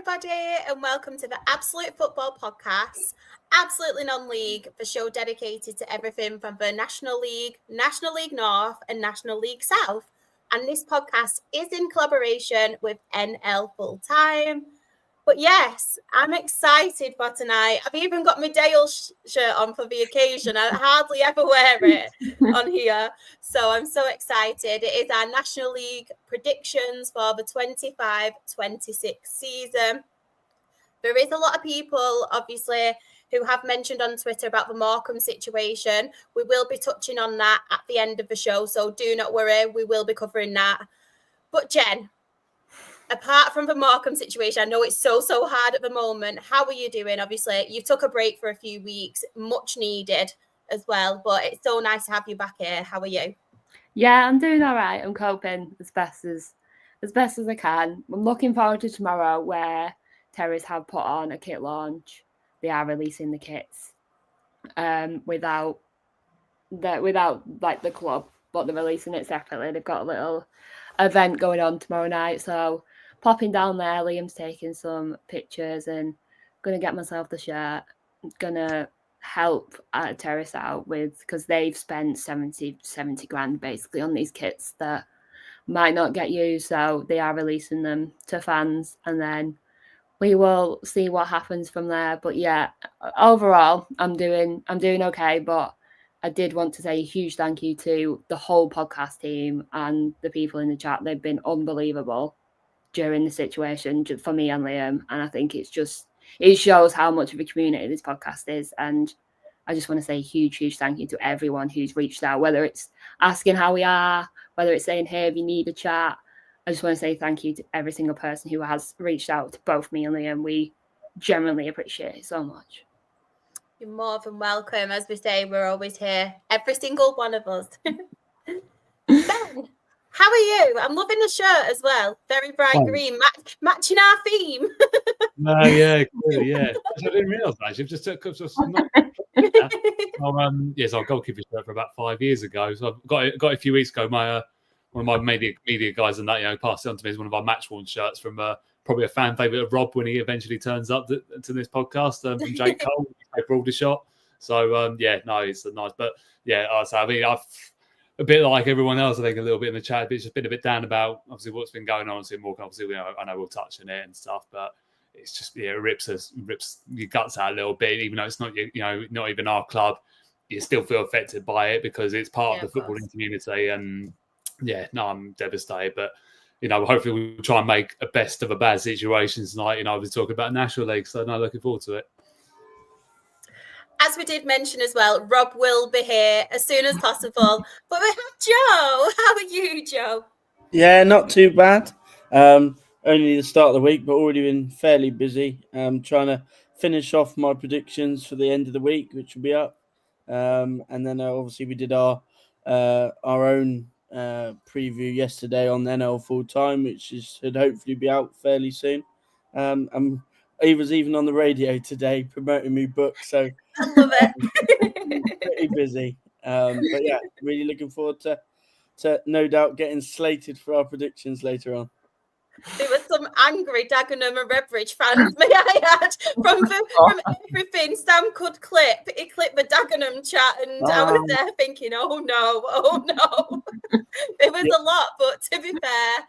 everybody, and welcome to the Absolute Football Podcast, Absolutely Non-League, the show dedicated to everything from the National League North, and National League South. And this podcast is in collaboration with NL Full Time. But yes, I'm excited for tonight. I've even got my Dale shirt on for the occasion. I hardly ever wear it on here. So I'm so excited. It is our National League predictions for the 25-26 season. There is a lot of people, obviously, who have mentioned on Twitter about the Morecambe situation. We will be touching on that at the end of the show. So do not worry. We will be covering that. But Jen, apart from the Morecambe situation, I know it's so hard at the moment. How are you doing? Obviously, you took a break for a few weeks, much needed as well, but it's so nice to have you back here. How are you? Yeah, I'm doing all right. I'm coping as best as I can. I'm looking forward to tomorrow, where Terrace have put on a kit launch. They are releasing the kits without like the club, but they're releasing it separately. They've got a little event going on tomorrow night, so popping down there. Liam's taking some pictures and gonna get myself the shirt. Gonna help Terrace out with, because they've spent 70 grand basically on these kits that might not get used, so they are releasing them to fans, and then we will see what happens from there. But yeah, overall I'm doing okay, but I did want to say a huge thank you to the whole podcast team and the people in the chat. They've been unbelievable during the situation for me and Liam. And I think it shows how much of a community this podcast is. And I just want to say a huge thank you to everyone who's reached out, whether it's asking how we are, whether it's saying, hey, if you need a chat. I just want to say thank you to every single person who has reached out to both me and Liam. We genuinely appreciate it so much. You're more than welcome. As we say, we're always here, every single one of us. Ben, how are you? I'm loving the shirt as well. Very bright green, matching our theme. Yeah, clearly, yeah. I didn't realise that. You've just took yes, our goalkeeper shirt for about 5 years ago. So I've got it a few weeks ago. One of my media guys and that, passed it on to me as one of our match worn shirts from probably a fan favourite of Rob when he eventually turns up to this podcast, from Jake Cole for Aldershot. So it's nice. But yeah, I mean, I've a bit like everyone else, I think, a little bit in the chat, but it's just been a bit down about obviously what's been going on in Morecambe. Obviously, I know we'll touch on it and stuff, but it's just it rips your guts out a little bit, even though it's not not even our club. You still feel affected by it because it's part of the footballing community, and I'm devastated. But hopefully we'll try and make a best of a bad situation tonight. I was talking about National League, so I'm looking forward to it. As we did mention as well, Rob will be here as soon as possible. But we have Joe. How are you, Joe? Yeah, not too bad. Only the start of the week, but already been fairly busy. Trying to finish off my predictions for the end of the week, which will be up. And then obviously we did our own preview yesterday on NL Full Time, which should hopefully be out fairly soon. He was even on the radio today promoting my book, so I love it. pretty busy. But yeah, really looking forward to no doubt getting slated for our predictions later on. There was some angry Dagenham and Redbridge fans, may I add, from everything Sam could clip. He clipped the Dagenham chat, and I was there thinking, oh no. It was a lot, but to be fair,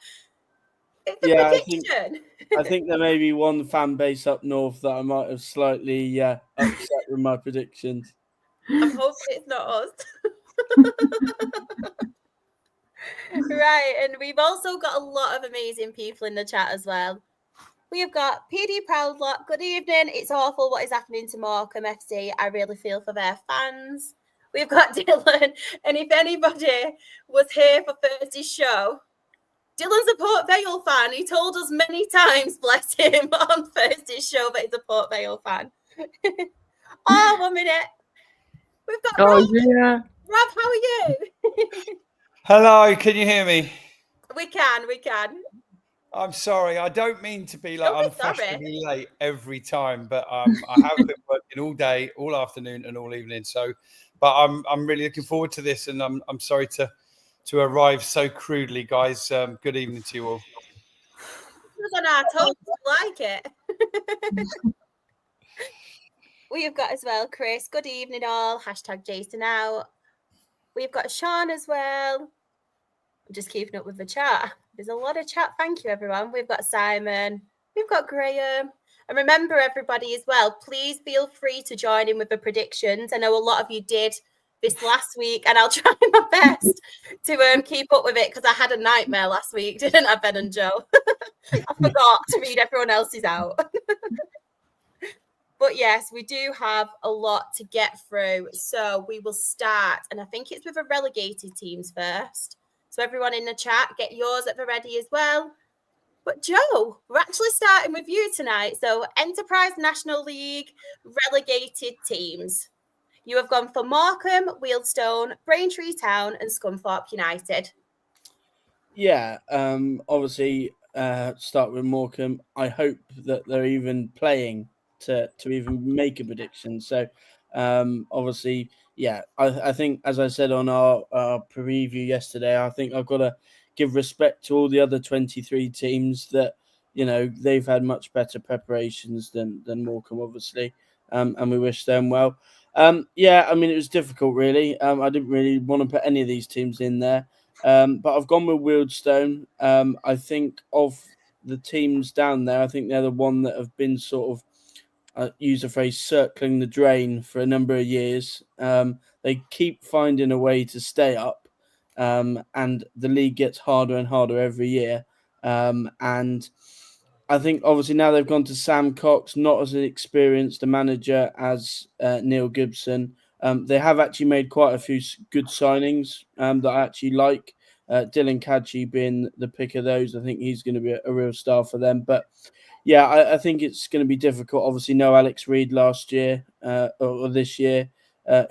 it's a prediction. I think there may be one fan base up north that I might have slightly upset with my predictions. I'm hoping it's not us. Right, and we've also got a lot of amazing people in the chat as well. We have got PD Proudlock. Good evening. It's awful what is happening to Morecambe FC. I really feel for their fans. We've got Dylan, and if anybody was here for Thursday's show, Dylan's a Port Vale fan. He told us many times, bless him, on Thursday's show that he's a Port Vale fan. 1 minute. We've got Rob. Yeah. Rob, how are you? Hello, can you hear me? We can. I'm sorry. I don't mean to be unfashionably late every time, but I have been working all day, all afternoon, and all evening. But I'm really looking forward to this, and I'm sorry to arrive so crudely, guys. Good evening to you all. us on our toes. We like it. We've got as well Chris. Good evening, all. # Jason out. We've got Sean as well. I'm just keeping up with the chat. There's a lot of chat. Thank you, everyone. We've got Simon. We've got Graham. And remember, everybody, as well, please feel free to join in with the predictions. I know a lot of you did this last week, and I'll try my best to keep up with it because I had a nightmare last week, didn't I, Ben and Joe? I forgot to read everyone else's out. But yes, we do have a lot to get through. So we will start, and I think it's with the relegated teams first. So everyone in the chat, get yours at the ready as well. But Joe, we're actually starting with you tonight. So Enterprise National League relegated teams. You have gone for Morecambe, Wealdstone, Braintree Town and Scunthorpe United. Yeah, obviously, start with Morecambe. I hope that they're even playing to even make a prediction. So, obviously, yeah, I think, as I said on our preview yesterday, I think I've got to give respect to all the other 23 teams that, you know, they've had much better preparations than Morecambe, obviously, and we wish them well. Yeah, I mean, it was difficult, really. I didn't really want to put any of these teams in there. But I've gone with Wealdstone. I think of the teams down there, I think they're the one that have been sort of, use the phrase, circling the drain for a number of years. They keep finding a way to stay up, and the league gets harder and harder every year. And I think obviously now they've gone to Sam Cox, not as experienced a manager as Neil Gibson. They have actually made quite a few good signings that I actually like. Dylan Kadji being the pick of those. I think he's going to be a real star for them. But yeah, I think it's going to be difficult. Obviously, no Alex Reid last year or this year,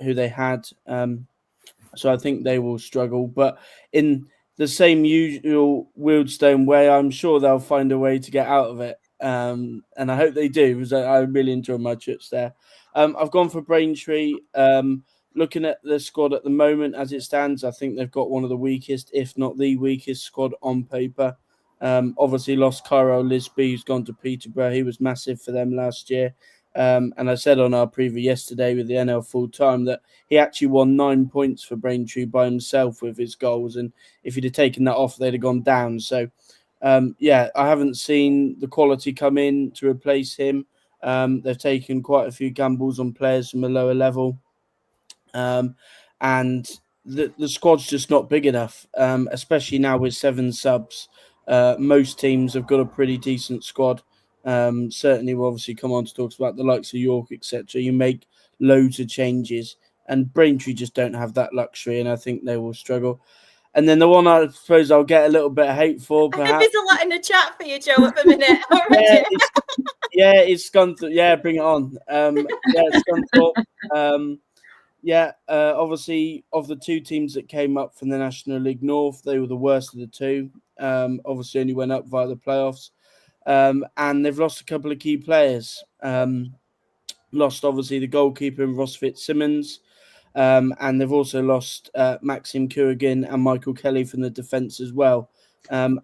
who they had. So I think they will struggle. But in the same usual Wealdstone way, I'm sure they'll find a way to get out of it. And I hope they do, because I really enjoy my trips there. I've gone for Braintree. Looking at the squad at the moment as it stands, I think they've got one of the weakest, if not the weakest squad on paper. Obviously lost Cairo Lisby, who's gone to Peterborough. He was massive for them last year. And I said on our preview yesterday with the NL full time that he actually won 9 points for Braintree by himself with his goals. And if he'd have taken that off, they'd have gone down. So, yeah, I haven't seen the quality come in to replace him. They've taken quite a few gambles on players from a lower level. And the squad's just not big enough, especially now with 7 subs. Most teams have got a pretty decent squad. Certainly, we'll obviously come on to talk about the likes of York, etc. You make loads of changes, and Braintree just don't have that luxury, and I think they will struggle. And then the one I suppose I'll get a little bit of hate for, perhaps. There's a lot in the chat for you, Joe, at the minute. It's Scunthorpe. Yeah, bring it on. Scunthorpe. Obviously, of the 2 teams that came up from the National League North, they were the worst of the 2. Obviously, only went up via the playoffs. And they've lost a couple of key players. Lost, obviously, the goalkeeper in Ross Fitzsimmons. And they've also lost Maxim Kurigan and Michael Kelly from the defence as well. And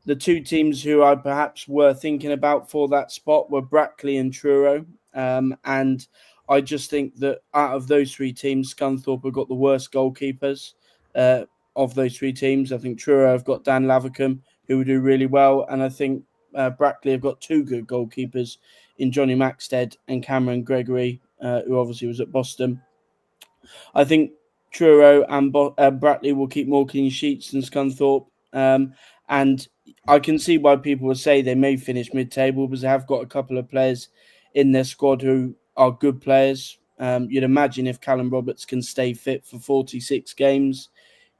the 2 teams who I perhaps were thinking about for that spot were Brackley and Truro. And I just think that out of those 3 teams, Scunthorpe have got the worst goalkeepers of those 3 teams. I think Truro have got Dan Lavercombe, who will do really well. And I think Brackley have got 2 good goalkeepers in Johnny Maxted and Cameron Gregory, who obviously was at Boston. I think Truro and Brackley will keep more clean sheets than Scunthorpe. And I can see why people would say they may finish mid-table, because they have got a couple of players in their squad who are good players. You'd imagine if Callum Roberts can stay fit for 46 games,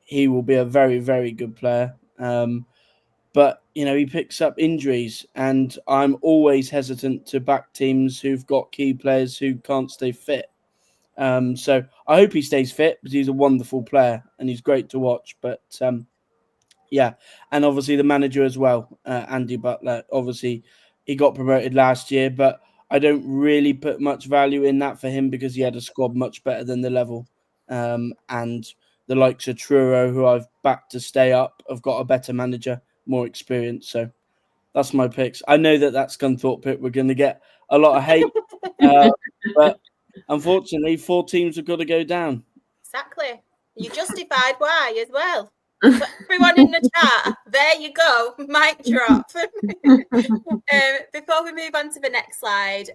he will be a very, very good player. But, you know, he picks up injuries, and I'm always hesitant to back teams who've got key players who can't stay fit. So I hope he stays fit, because he's a wonderful player and he's great to watch. But yeah, and obviously the manager as well, Andy Butler. Obviously, he got promoted last year, but I don't really put much value in that for him, because he had a squad much better than the level. And the likes of Truro, who I've backed to stay up, have got a better manager, more experience. So that's my picks. I know that Scunthorpe pick we're going to get a lot of hate, but unfortunately, 4 teams have got to go down. Exactly. You justified why as well. So everyone in the chat, there you go, mic drop. Before we move on to the next slide,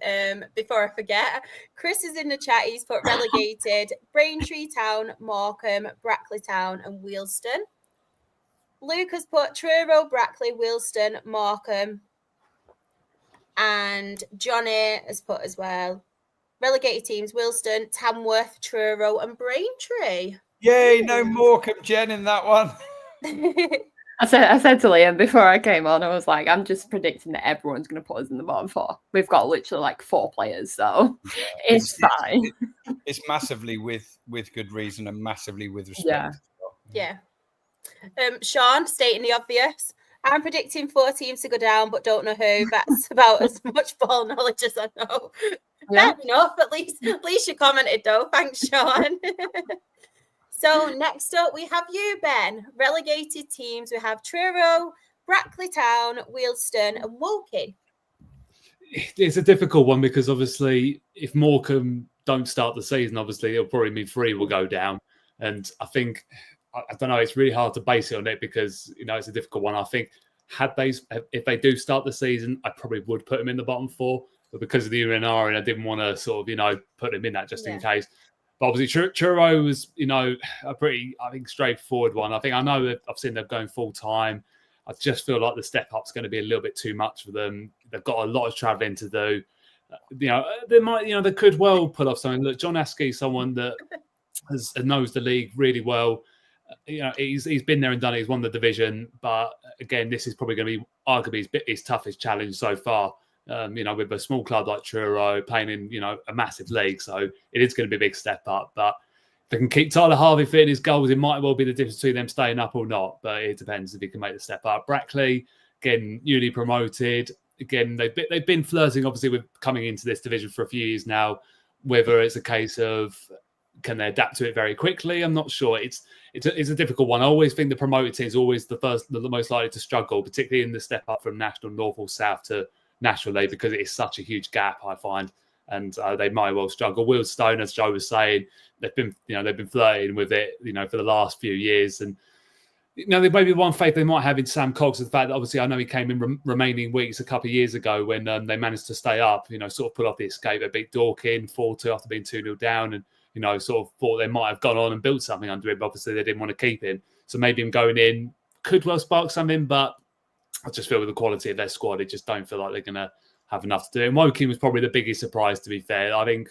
before I forget, Chris is in the chat. He's put relegated Braintree Town, Morecambe, Brackley Town, and Wealdstone. Luke has put Truro, Brackley, Wealdstone, Morecambe, and Johnny has put as well relegated teams: Wealdstone, Tamworth, Truro, and Braintree. Yay, no Morecambe, Jen, in that one. I said to Liam before I came on, I was like, I'm just predicting that everyone's going to put us in the bottom 4. We've got literally like 4 players, so it's fine. It's massively with good reason and massively with respect. Yeah. Sean, stating the obvious. I'm predicting 4 teams to go down, but don't know who. That's about as much ball knowledge as I know. Yeah. Fair enough. At least you commented though. Thanks, Sean. So next up, we have you, Ben. Relegated teams. We have Truro, Brackley Town, Wealdstone, and Woking. It's a difficult one because obviously, if Morecambe don't start the season, obviously it'll probably mean 3 will go down. And I think, I don't know, it's really hard to base it on it because it's a difficult one. I think if they do start the season, I probably would put them in the bottom 4, but because of the UNR, and I didn't want to sort of put them in that just in case. But obviously, Truro was, a pretty, I think, straightforward one. I know that I've seen them going full time. I just feel like the step up's going to be a little bit too much for them. They've got a lot of travelling to do. They could well pull off something. Look, John Askey's someone that knows the league really well. He's been there and done it. He's won the division, but again, this is probably going to be arguably his toughest challenge so far. With a small club like Truro playing in, a massive league. So it is going to be a big step up. But if they can keep Tyler Harvey fit in his goals, it might well be the difference between them staying up or not. But it depends if he can make the step up. Brackley, again, newly promoted. Again, they've been flirting, obviously, with coming into this division for a few years now. Whether it's a case of can they adapt to it very quickly, I'm not sure. It's a difficult one. I always think the promoted team is always the most likely to struggle, particularly in the step up from National North or South to National League, because it is such a huge gap, I find, and they might well struggle. Wealdstone, as Joe was saying, they've been flirting with it, for the last few years, and there may be one faith they might have in Sam Cox, the fact that obviously I know he came in remaining weeks a couple of years ago when they managed to stay up, sort of pull off the escape. They beat Dorking 4-2 after being 2-0 down, and sort of thought they might have gone on and built something under him. But obviously they didn't want to keep him, so maybe him going in could well spark something, but I just feel with the quality of their squad, I just don't feel like they're going to have enough to do. And Woking was probably the biggest surprise, to be fair. I think,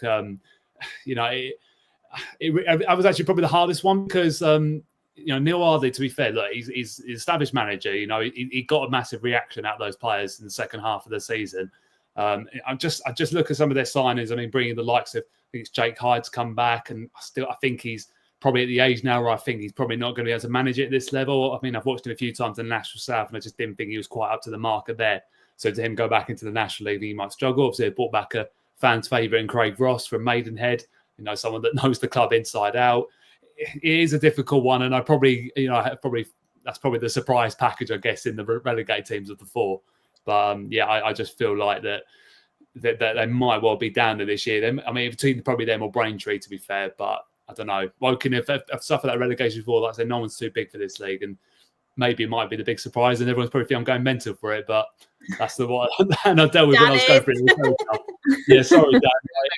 it was actually probably the hardest one because, Neil Hardy, to be fair, look, he's an established manager. He got a massive reaction out of those players in the second half of the season. I just look at some of their signings. I mean, bringing the likes of, I think it's Jake Hyde's come back, and I think he's probably at the age now where I think he's probably not going to be able to manage it at this level. I mean, I've watched him a few times in the National South, and I just didn't think he was quite up to the marker there. So to him go back into the National League, he might struggle. Obviously, they brought back a fan's favourite in Craig Ross from Maidenhead, someone that knows the club inside out. It is a difficult one, and I probably, that's probably the surprise package, I guess, in the relegated teams of the 4. But I just feel like that they might well be down there this year. Between probably them or Braintree, to be fair, but I don't know. Woking have suffered that relegation before. Like I said, no one's too big for this league, and maybe it might be the big surprise, and everyone's probably thinking I'm going mental for it. But that's the one, and I dealt with when I was going for it. Yeah, sorry, Dan.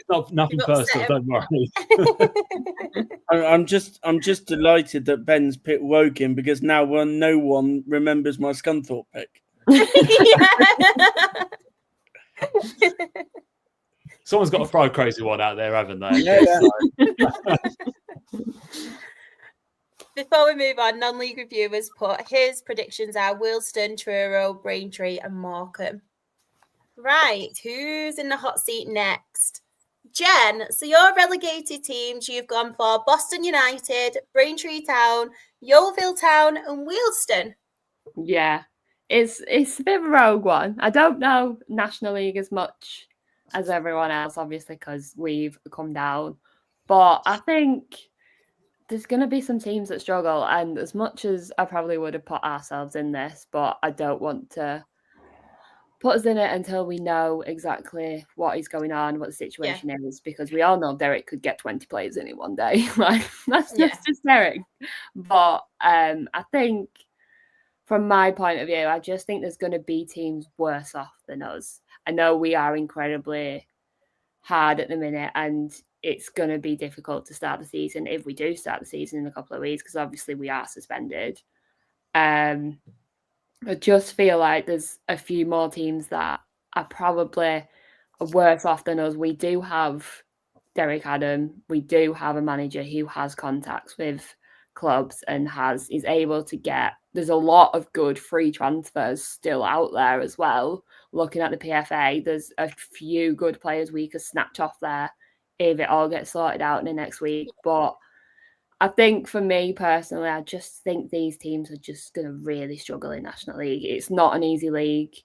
It's nothing personal. Don't worry. I'm just delighted that Ben's picked Woking because now no one remembers my Scunthorpe pick. Someone's got a throw crazy one out there, haven't they? Yeah. Before we move on, non-league reviewers put his predictions are Wealdstone, Truro, Braintree, and Morecambe. Right, who's in the hot seat next? Jen, so your relegated teams you've gone for Boston United, Braintree Town, Yeovil Town, and Wealdstone. Yeah, it's a bit of a rogue one. I don't know National League as much as everyone else, obviously, because we've come down. But I think there's going to be some teams that struggle. And as much as I probably would have put ourselves in this, but I don't want to put us in it until we know exactly what is going on, what the situation is, because we all know Derek could get 20 players in one day. Like, that's just Derek. But I think, from my point of view, I just think there's going to be teams worse off than us. I know we are incredibly hard at the minute, and it's going to be difficult to start the season if we do start the season in a couple of weeks, because obviously we are suspended. I just feel like there's a few more teams that are probably worse off than us. We do have Derek Adam. We do have a manager who has contacts with clubs and is able to get. There's a lot of good free transfers still out there as well. Looking at the PFA, there's a few good players we could snatch off there if it all gets sorted out in the next week. But I think for me personally, I just think these teams are just going to really struggle in National League. It's not an easy league.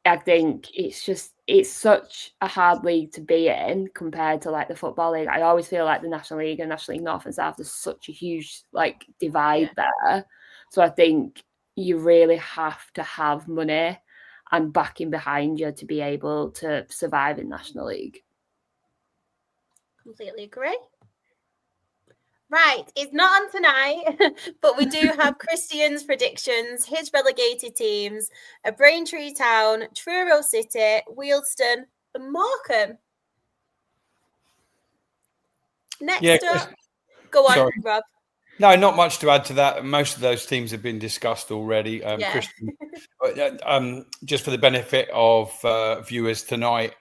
I think it's such a hard league to be in compared to like the Football League. I always feel like the National League and National League North and South, there's such a huge like divide there. So I think you really have to have money and backing behind you to be able to survive in National League. Completely agree. Right, it's not on tonight, but we do have Christian's predictions, his relegated teams, Braintree Town, Truro City, Wealdstone, and Morecambe. Next up, go on, Rob. No, not much to add to that. Most of those teams have been discussed already. Christian, just for the benefit of viewers tonight,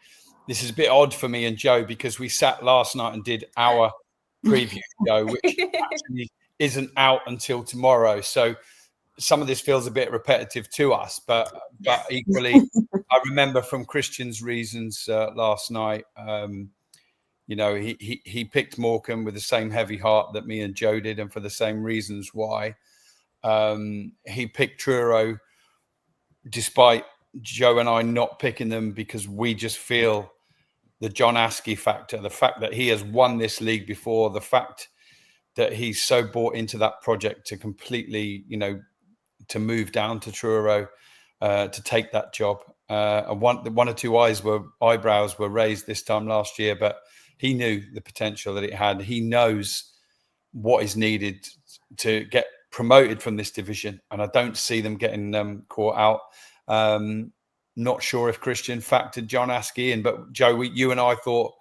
this is a bit odd for me and Joe because we sat last night and did our preview show, which actually isn't out until tomorrow. So some of this feels a bit repetitive to us, but equally, I remember from Christian's reasons last night. You know, he picked Morecambe with the same heavy heart that me and Joe did, and for the same reasons why. He picked Truro, despite Joe and I not picking them because we just feel the John Askey factor, the fact that he has won this league before, the fact that he's so bought into that project to completely, you know, to move down to Truro, to take that job. And one or two eyebrows were raised this time last year, but he knew the potential that it had. He knows what is needed to get promoted from this division, and I don't see them getting caught out. Not sure if Christian factored John Askey in, but Joe, you and I thought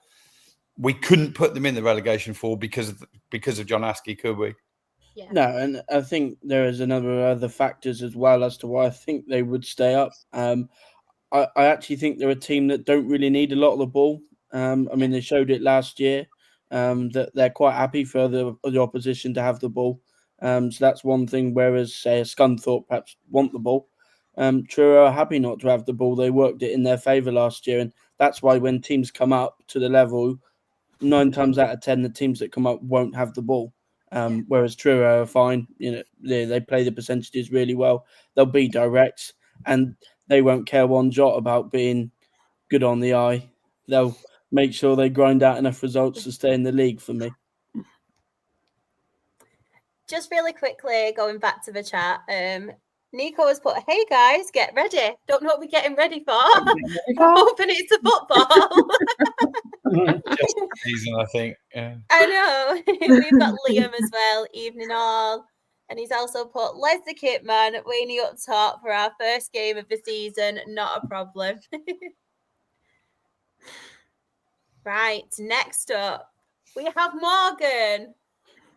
we couldn't put them in the relegation fall because of John Askey, could we? Yeah. No, and I think there is other factors as well as to why I think they would stay up. I actually think they're a team that don't really need a lot of the ball. I mean, they showed it last year that they're quite happy for the opposition to have the ball. So that's one thing, whereas, say, a Scunthorpe perhaps want the ball. Truro are happy not to have the ball. They worked it in their favour last year, and that's why when teams come up to the level, 9 times out of 10, the teams that come up won't have the ball. Whereas Truro are fine. You know, they play the percentages really well. They'll be direct, and they won't care one jot about being good on the eye. They'll make sure they grind out enough results to stay in the league for me. Just really quickly, going back to the chat, Nico has put, "Hey guys, get ready. Don't know what we're getting ready for. Hoping it's a football." Just the season, I think. Yeah. I know. We've got Liam as well. Evening all. And he's also put, "Les the Kitman, Wayne up top for our first game of the season. Not a problem." Right, next up, we have Morgan.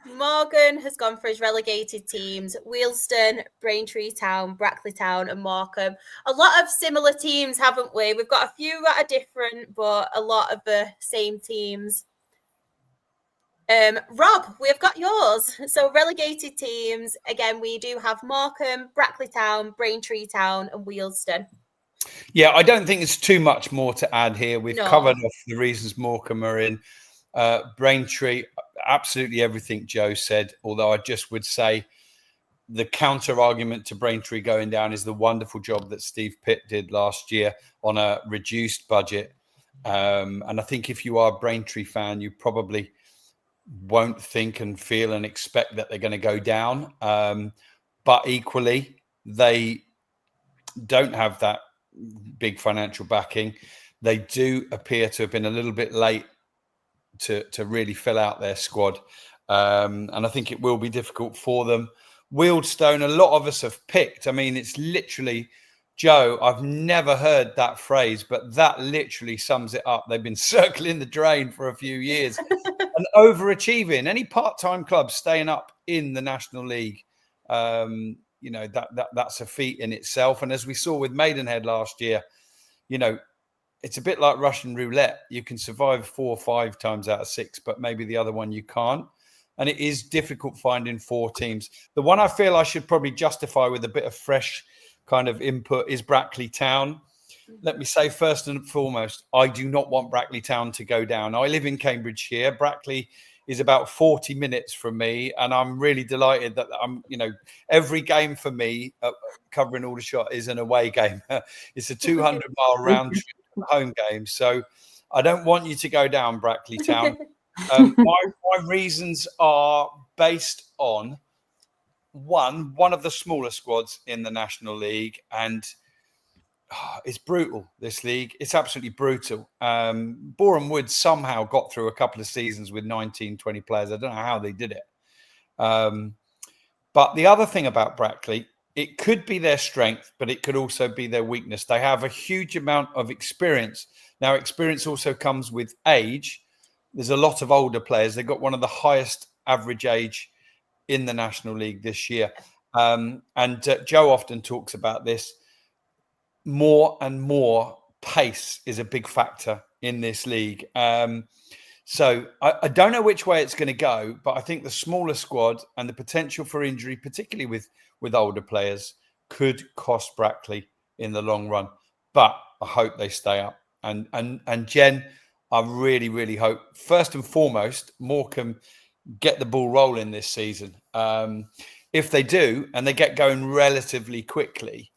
Morgan has gone for his relegated teams: Wealdstone, Braintree Town, Brackley Town, and Morecambe. A lot of similar teams, haven't we? We've got a few that are different, but a lot of the same teams. Rob, we've got yours. So relegated teams, again, we do have Morecambe, Brackley Town, Braintree Town, and Wealdstone. Yeah, I don't think there's too much more to add here. We've covered off the reasons Morecambe are in. Braintree, absolutely everything Joe said, although I just would say the counter argument to Braintree going down is the wonderful job that Steve Pitt did last year on a reduced budget. And I think if you are a Braintree fan, you probably won't think and feel and expect that they're going to go down. But equally, they don't have that big financial backing. They do appear to have been a little bit late to really fill out their squad. And I think it will be difficult for them. Wealdstone, a lot of us have picked. I mean, it's literally, Joe, I've never heard that phrase, but that literally sums it up. They've been circling the drain for a few years and overachieving. Any part-time club staying up in the National League, you know, that's a feat in itself. And as we saw with Maidenhead last year, you know, it's a bit like Russian roulette. You can survive 4 or 5 times out of 6, but maybe the other one you can't. And it is difficult finding 4 teams. The one I feel I should probably justify with a bit of fresh kind of input is Brackley Town. Let me say first and foremost, I do not want Brackley Town to go down. I live in Cambridgeshire. Brackley is about 40 minutes from me, and I'm really delighted that I'm, you know, every game for me covering Aldershot is an away game. It's a 200-mile round trip home game, so I don't want you to go down, Brackley Town. My reasons are based on one of the smaller squads in the National League, and it's brutal, this league. It's absolutely brutal. Boreham Wood somehow got through a couple of seasons with 19, 20 players. I don't know how they did it. But the other thing about Brackley, it could be their strength, but it could also be their weakness. They have a huge amount of experience. Now, experience also comes with age. There's a lot of older players. They've got one of the highest average age in the National League this year. And Joe often talks about this. More and more pace is a big factor in this league. So I don't know which way it's going to go, but I think the smaller squad and the potential for injury, particularly with older players, could cost Brackley in the long run. But I hope they stay up. And Jen, I really, really hope, first and foremost, Morecambe get the ball rolling this season. If they do, and they get going relatively quickly,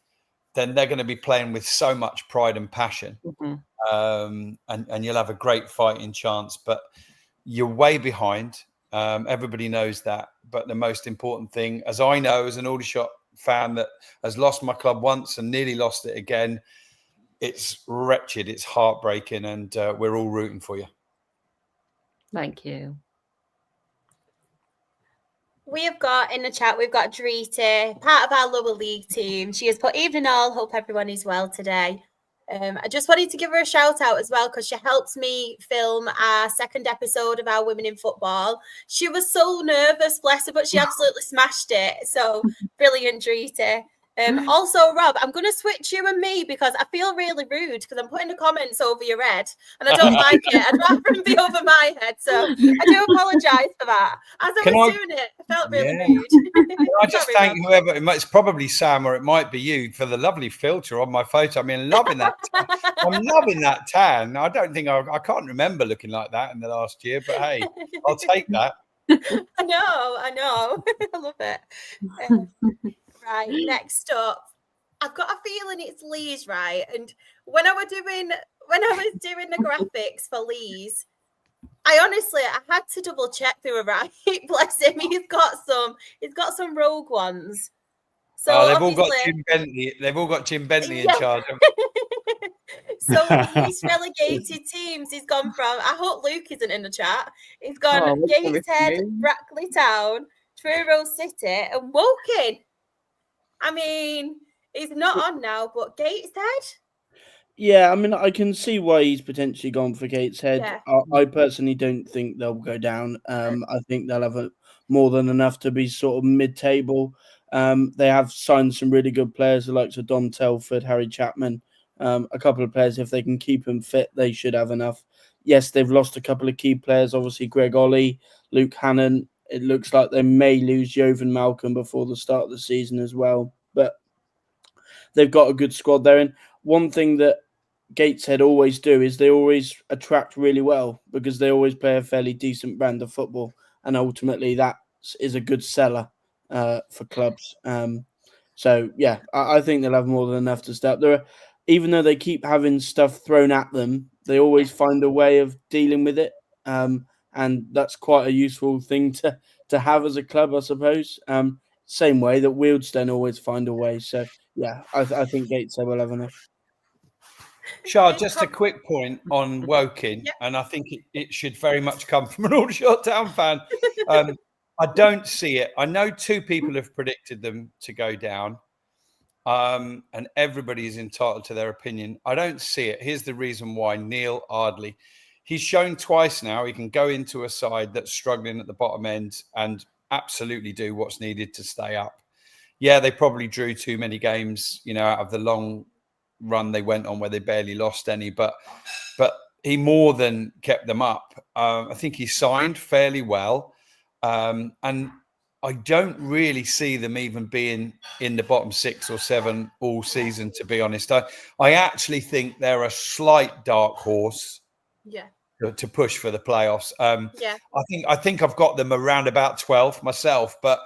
then they're going to be playing with so much pride and passion. And you'll have a great fighting chance. But you're way behind. Everybody knows that. But the most important thing, as I know, as an Aldershot fan that has lost my club once and nearly lost it again, it's wretched, it's heartbreaking, and we're all rooting for you. Thank you. We have got in the chat, we've got Drita, part of our lower league team. She has put evening all, hope everyone is well today. I just wanted to give her a shout out as well because she helped me film our second episode of our Women in Football. She was so nervous, bless her, but she absolutely smashed it. So brilliant, Drita. Also, Rob, I'm going to switch you and me because I feel really rude because I'm putting the comments over your head and I don't like it. I'd rather them be over my head. So I do apologise for that. As I was doing it, I felt really rude. I just thank whoever, it's probably Sam or it might be you, for the lovely filter on my photo. I mean, loving that. I'm loving that tan. I don't think I can't remember looking like that in the last year, but hey, I'll take that. I know. I love it. Right, next up, I've got a feeling it's Lee's, right? And when I was doing the graphics for Lee's, I had to double check they were right. Bless him, he's got some rogue ones. So they've all got Jim Bentley. They've all got Jim Bentley in charge. So Lee's relegated teams, he's gone from. I hope Luke isn't in the chat. He's gone Gateshead, Brackley Town, Truro City, and Woking. I mean, he's not on now, but Gateshead? Yeah, I mean, I can see why he's potentially gone for Gateshead. Yeah. I personally don't think they'll go down. I think they'll have more than enough to be sort of mid-table. They have signed some really good players, the likes of Dom Telford, Harry Chapman, a couple of players. If they can keep them fit, they should have enough. Yes, they've lost a couple of key players, obviously Greg Ollie, Luke Hannon. It looks like they may lose Jovan Malcolm before the start of the season as well. But they've got a good squad there. And one thing that Gateshead always do is they always attract really well because they always play a fairly decent brand of football. And ultimately that is a good seller for clubs. So, yeah, I think they'll have more than enough to start. Even though they keep having stuff thrown at them, they always find a way of dealing with it. And that's quite a useful thing to have as a club, I suppose. Same way that Wealdstone always find a way. So, yeah, I think Gateshead will have enough. Shah, just a quick point on Woking, and I think it should very much come from an Aldershot Town fan. I don't see it. I know 2 people have predicted them to go down, and everybody is entitled to their opinion. I don't see it. Here's the reason why. Neil Ardley. He's shown twice now he can go into a side that's struggling at the bottom end and absolutely do what's needed to stay up. Yeah, they probably drew too many games, out of the long run they went on where they barely lost any, but he more than kept them up. I think he signed fairly well, and I don't really see them even being in the bottom 6 or 7 all season, to be honest. I actually think they're a slight dark horse to push for the playoffs. I think I've got them around about 12 myself, but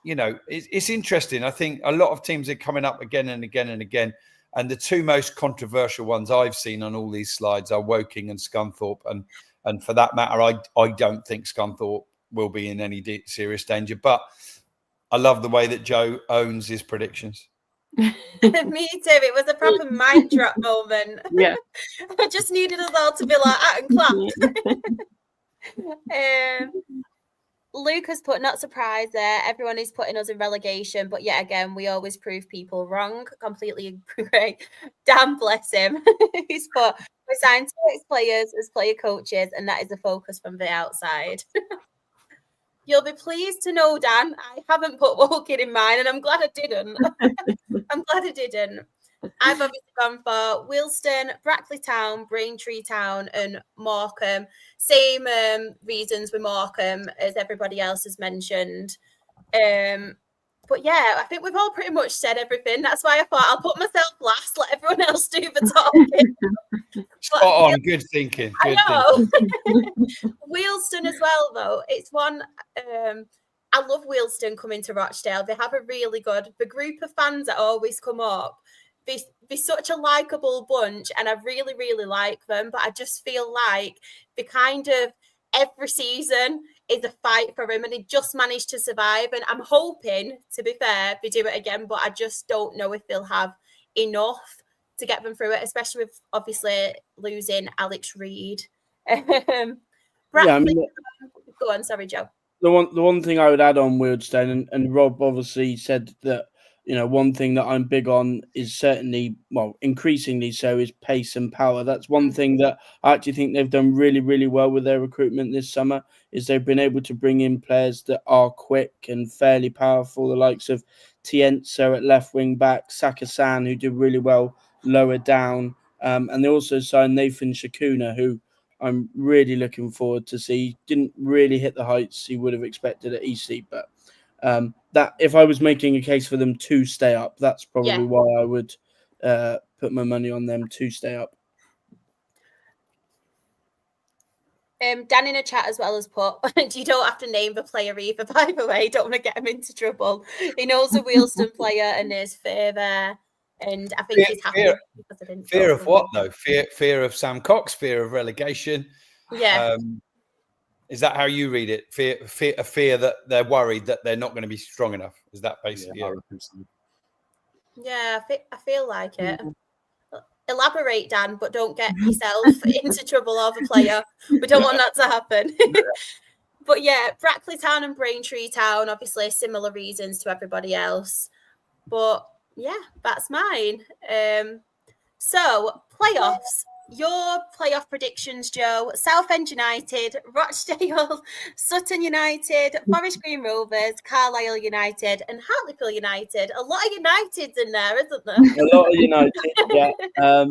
it's interesting. I think a lot of teams are coming up again and again and again. And the 2 most controversial ones I've seen on all these slides are Woking and Scunthorpe. And for that matter, I don't think Scunthorpe will be in any serious danger. But I love the way that Joe owns his predictions. Me too. It was a proper mic drop moment. Yeah. I just needed us all to be like that and clap. Luke has put, not surprised there. Everyone is putting us in relegation, but yet again, we always prove people wrong. Completely agree. Dan, bless him. He's put, we signed 6 players as player coaches, and that is a focus from the outside. You'll be pleased to know, Dan, I haven't put Woking in mine, and I'm glad I didn't. I've obviously gone for Wealdstone, Brackley Town, Braintree Town, and Morecambe. Same reasons with Morecambe as everybody else has mentioned. But yeah, I think we've all pretty much said everything. That's why I thought I'll put myself last, let everyone else do the talking. Spot on, good thinking. Good thinking. Wealdstone as well, though. It's one. I love Wealdstone coming to Rochdale. They have a really good, the group of fans that always come up. They're such a likeable bunch, and I really, really like them. But I just feel like they kind of every season is a fight for him, and he just managed to survive. And I'm hoping, to be fair, they do it again, but I just don't know if they'll have enough to get them through it, especially with obviously losing Alex Reid. Go on, sorry, Joe. The one thing I would add on Wealdstone, and Rob obviously said that, one thing that I'm big on is certainly, increasingly so, is pace and power. That's one thing that I actually think they've done really, really well with their recruitment this summer, is they've been able to bring in players that are quick and fairly powerful, the likes of Tienzo at left wing back, Saka-san, who did really well lower down. And they also signed Nathan Shakuna, who I'm really looking forward to see. Didn't really hit the heights he would have expected at Eastleigh, but that if I was making a case for them to stay up, that's probably why I would put my money on them to stay up. Dan in a chat as well as put, you don't have to name the player either, by the way. Don't want to get him into trouble. He knows the Wealdstone player and there's fear there. And I think he's happy. Fear of what, though? Fear of Sam Cox, fear of relegation. Yeah. Is that how you read it? Fear that they're worried that they're not going to be strong enough. Is that basically it? Yeah, I feel like it. Elaborate, Dan, but don't get yourself into trouble or the player. We don't want that to happen. But yeah, Brackley Town and Braintree Town, obviously similar reasons to everybody else. But yeah, that's mine. So playoffs. Your playoff predictions, Joe. Southend United, Rochdale, Sutton United, Forest Green Rovers, Carlisle United, and Hartlepool United. A lot of Uniteds in there, isn't there? A lot of United, yeah.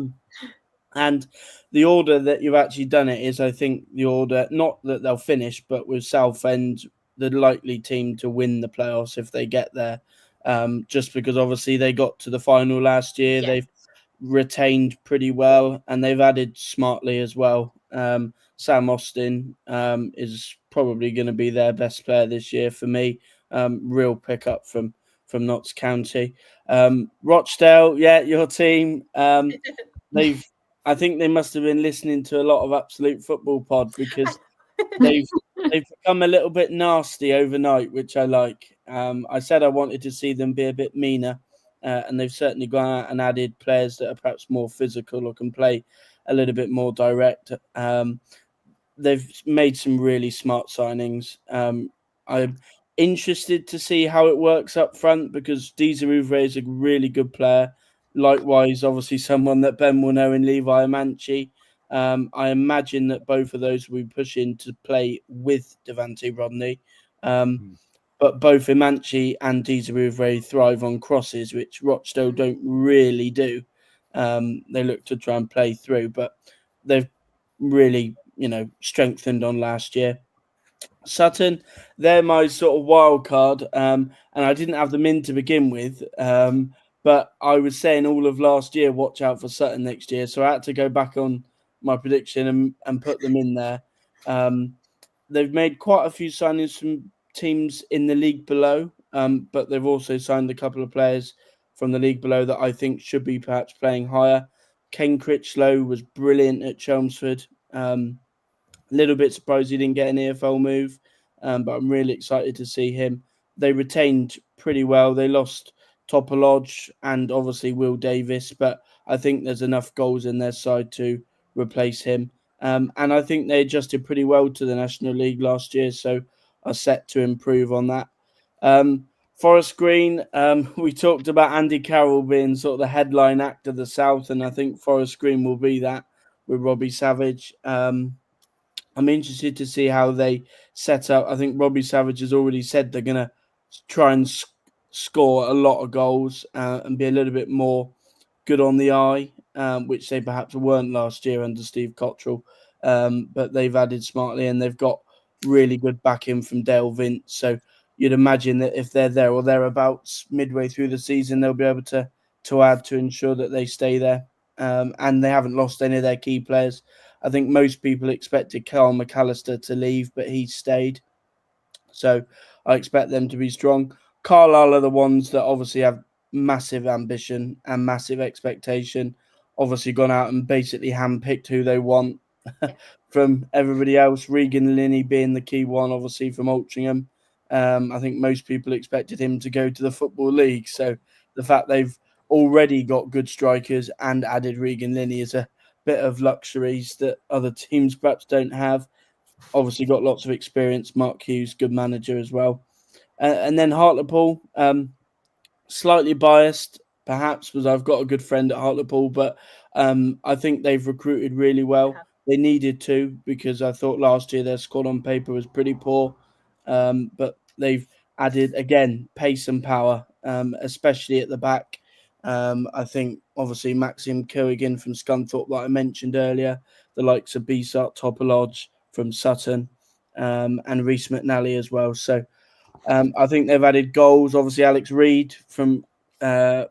And the order that you've actually done it is, I think, the order, not that they'll finish, but with Southend, the likely team to win the playoffs if they get there. Just because obviously they got to the final last year. Yeah. They've retained pretty well, and they've added smartly as well. Sam Austin is probably going to be their best player this year for me. Real pickup from Notts County. Rochdale, yeah, your team. I think they must have been listening to a lot of Absolute Football Pod, because they've become a little bit nasty overnight, which I like. I said I wanted to see them be a bit meaner. and they've certainly gone out and added players that are perhaps more physical or can play a little bit more direct. They've made some really smart signings. I'm interested to see how it works up front because Desiree is a really good player. Likewise, obviously, someone that Ben will know in Levi Amanchi. I imagine that both of those will be pushing to play with Devante Rodney. But both Amanchi and Desiree thrive on crosses, which Rochdale don't really do. They look to try and play through, but they've really, strengthened on last year. Sutton, they're my sort of wild card, and I didn't have them in to begin with. But I was saying all of last year, watch out for Sutton next year. So I had to go back on my prediction and put them in there. They've made quite a few signings from teams in the league below, but they've also signed a couple of players from the league below that I think should be perhaps playing higher. Ken Critchlow was brilliant at Chelmsford. A little bit surprised he didn't get an EFL move, but I'm really excited to see him. They retained pretty well. They lost Topolodge and obviously Will Davis, but I think there's enough goals in their side to replace him. And I think they adjusted pretty well to the National League last year, so are set to improve on that. Forest Green, we talked about Andy Carroll being sort of the headline act of the South, and I think Forest Green will be that with Robbie Savage. I'm interested to see how they set up. I think Robbie Savage has already said they're going to try and score a lot of goals and be a little bit more good on the eye, which they perhaps weren't last year under Steve Cottrell. But they've added smartly and they've got really good backing from Dale Vince. So you'd imagine that if they're there or thereabouts midway through the season, they'll be able to add to ensure that they stay there. And they haven't lost any of their key players. I think most people expected Carl McAllister to leave, but he's stayed. So I expect them to be strong. Carlisle are the ones that obviously have massive ambition and massive expectation. Obviously gone out and basically handpicked who they want from everybody else. Regan Linney being the key one, obviously from Altrincham. I think most people expected him to go to the Football League. So the fact they've already got good strikers and added Regan Linney is a bit of luxuries that other teams perhaps don't have. Obviously got lots of experience. Mark Hughes, good manager as well. And then Hartlepool, slightly biased perhaps because I've got a good friend at Hartlepool, but I think they've recruited really well. Yeah. They needed to because I thought last year their squad on paper was pretty poor. But they've added, again, pace and power, especially at the back. I think, obviously, Maxim Kerrigan from Scunthorpe, like I mentioned earlier, the likes of Bisart Topolodge from Sutton, and Reece McNally as well. So I think they've added goals. Obviously, Alex Reid from where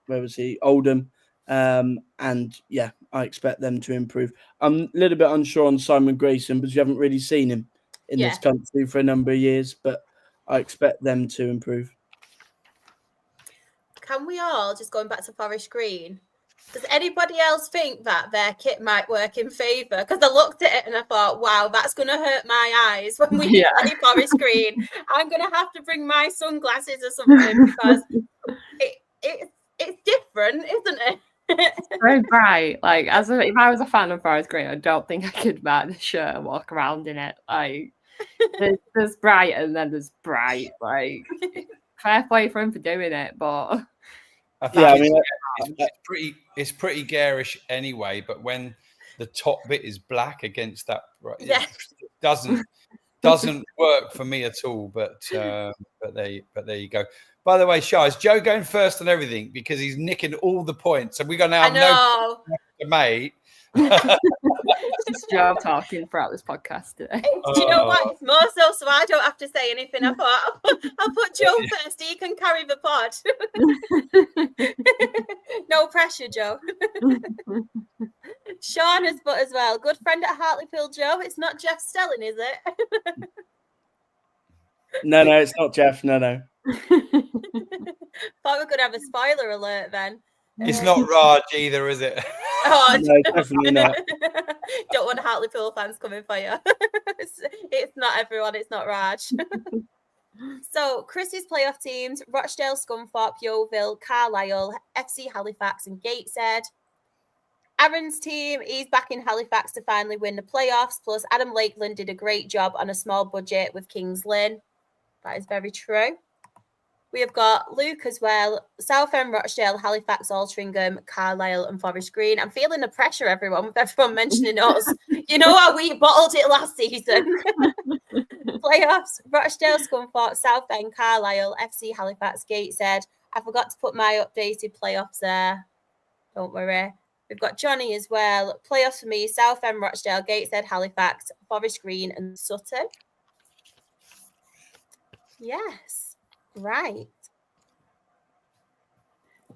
was he? Oldham. And, yeah, I expect them to improve. I'm a little bit unsure on Simon Grayson because you haven't really seen him in this country for a number of years, but I expect them to improve. Can we all, just going back to Forest Green, does anybody else think that their kit might work in favour? Because I looked at it and I thought, wow, that's going to hurt my eyes when we play Forest Green. I'm going to have to bring my sunglasses or something because it's different, isn't it? It's very bright. Like, if I was a fan of Forest Green, I don't think I could wear the shirt and walk around in it. Like, there's bright and then there's bright. Like, fair play for him for doing it, but it's pretty garish anyway. But when the top bit is black against that, it doesn't work for me at all. But there you go. By the way, Shah, is Joe going first on everything because he's nicking all the points? So we're going to have no mate. It's Joe talking throughout this podcast today. Do you know what? It's more so I don't have to say anything. I thought I'll put Joe first. He can carry the pod. No pressure, Joe. Sean has put as well. Good friend at Hartlepool, Joe. It's not Jeff Stelling, is it? No, it's not Jeff. No. Thought we could have a spoiler alert then. It's not Raj either, is it? Oh, no, definitely not. Don't want Hartlepool fans coming for you. It's not everyone. It's not Raj. So Chris's playoff teams: Rochdale, Scunthorpe, Yeovil, Carlisle, FC Halifax and Gateshead. Aaron's team, he's back in Halifax to finally win the playoffs. Plus, Adam Lakeland did a great job on a small budget with Kings Lynn. That is very true. We have got Luke as well. Southend, Rochdale, Halifax, Altrincham, Carlisle and Forest Green. I'm feeling the pressure, everyone, with everyone mentioning us. You know how we bottled it last season. Playoffs: Rochdale, Scunthorpe, Southend, Carlisle, FC Halifax, Gateshead. I forgot to put my updated playoffs there. Don't worry. We've got Johnny as well. Playoffs for me: Southend, Rochdale, Gateshead, Halifax, Forest Green and Sutton. Yes. Right.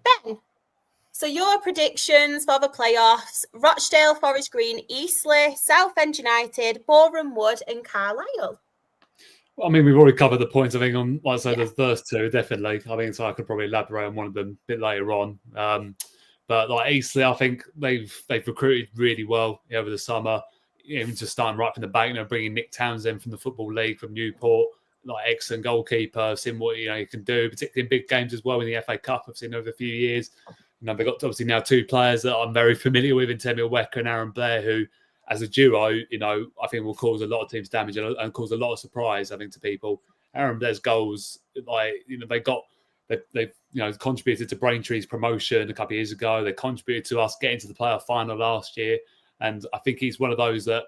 Ben, so your predictions for the playoffs: Rochdale, Forest Green, Eastleigh, Southend United, Boreham Wood and Carlisle. I mean, we've already covered the points, I think, on, like I say, the first two, definitely. I think so I could probably elaborate on one of them a bit later on. But like Eastleigh, I think they've recruited really well over the summer, even just starting right from the back, bringing Nick Townsend from the Football League from Newport, like excellent goalkeeper, seen what he can do, particularly in big games as well in the FA Cup. I've seen over a few years. They've got obviously now two players that I'm very familiar with in Temil Wecker and Aaron Blair, who, as a duo, I think will cause a lot of teams damage and cause a lot of surprise, I think, to people. Aaron Blair's goals, they've contributed to Braintree's promotion a couple of years ago. They contributed to us getting to the playoff final last year, and I think he's one of those that,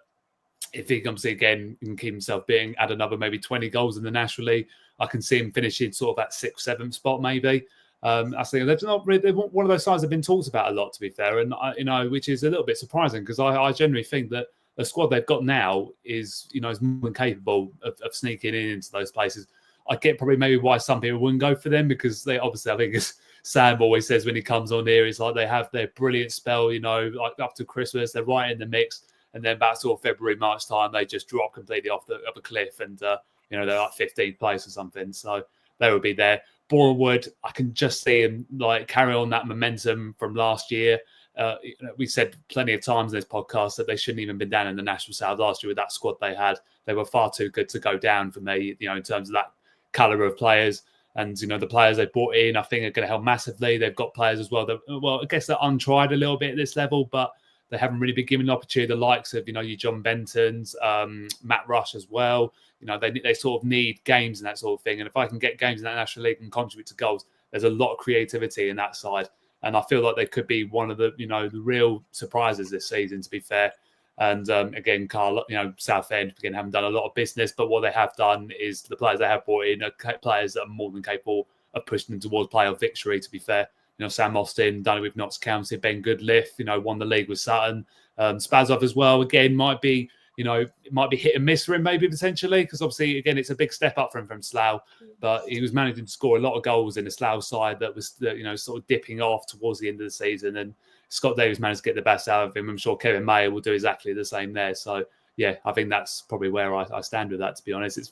if he comes in again and keep himself being, add another maybe 20 goals in the National League, I can see him finishing sort of that 6th, 7th spot maybe. I think they're not really, they're one of those sides that have been talked about a lot, to be fair, and which is a little bit surprising because I generally think that the squad they've got now is more than capable of sneaking into those places. I get probably maybe why some people wouldn't go for them, because they obviously, I think, as Sam always says when he comes on here, it's like they have their brilliant spell, like up to Christmas, they're right in the mix, and then about sort of February, March time, they just drop completely off a cliff, and they're like 15th place or something. So they would be there. Boreham Wood, I can just see him like carry on that momentum from last year. We said plenty of times in this podcast that they shouldn't even been down in the National South last year with that squad they had. They were far too good to go down for me, in terms of that caliber of players. And, the players they brought in, I think, are going to help massively. They've got players as well that, I guess they're untried a little bit at this level, but they haven't really been given an opportunity. The likes of, your John Bentons, Matt Rush as well. They sort of need games and that sort of thing. And if I can get games in that National League and contribute to goals, there's a lot of creativity in that side. And I feel like they could be one of the, the real surprises this season, to be fair. And again, Southend, again, haven't done a lot of business, but what they have done is the players they have brought in are players that are more than capable of pushing them towards playoff victory, to be fair. Sam Austin, done it with Notts County, Ben Goodliff, won the league with Sutton. Spazov as well, again, might be hit and miss for him, maybe potentially, because obviously, again, it's a big step up for him from Slough, but he was managing to score a lot of goals in the Slough side that was, sort of dipping off towards the end of the season. And Scott Davis managed to get the best out of him. I'm sure Kevin Mayer will do exactly the same there. So, yeah, I think that's probably where I stand with that, to be honest. It's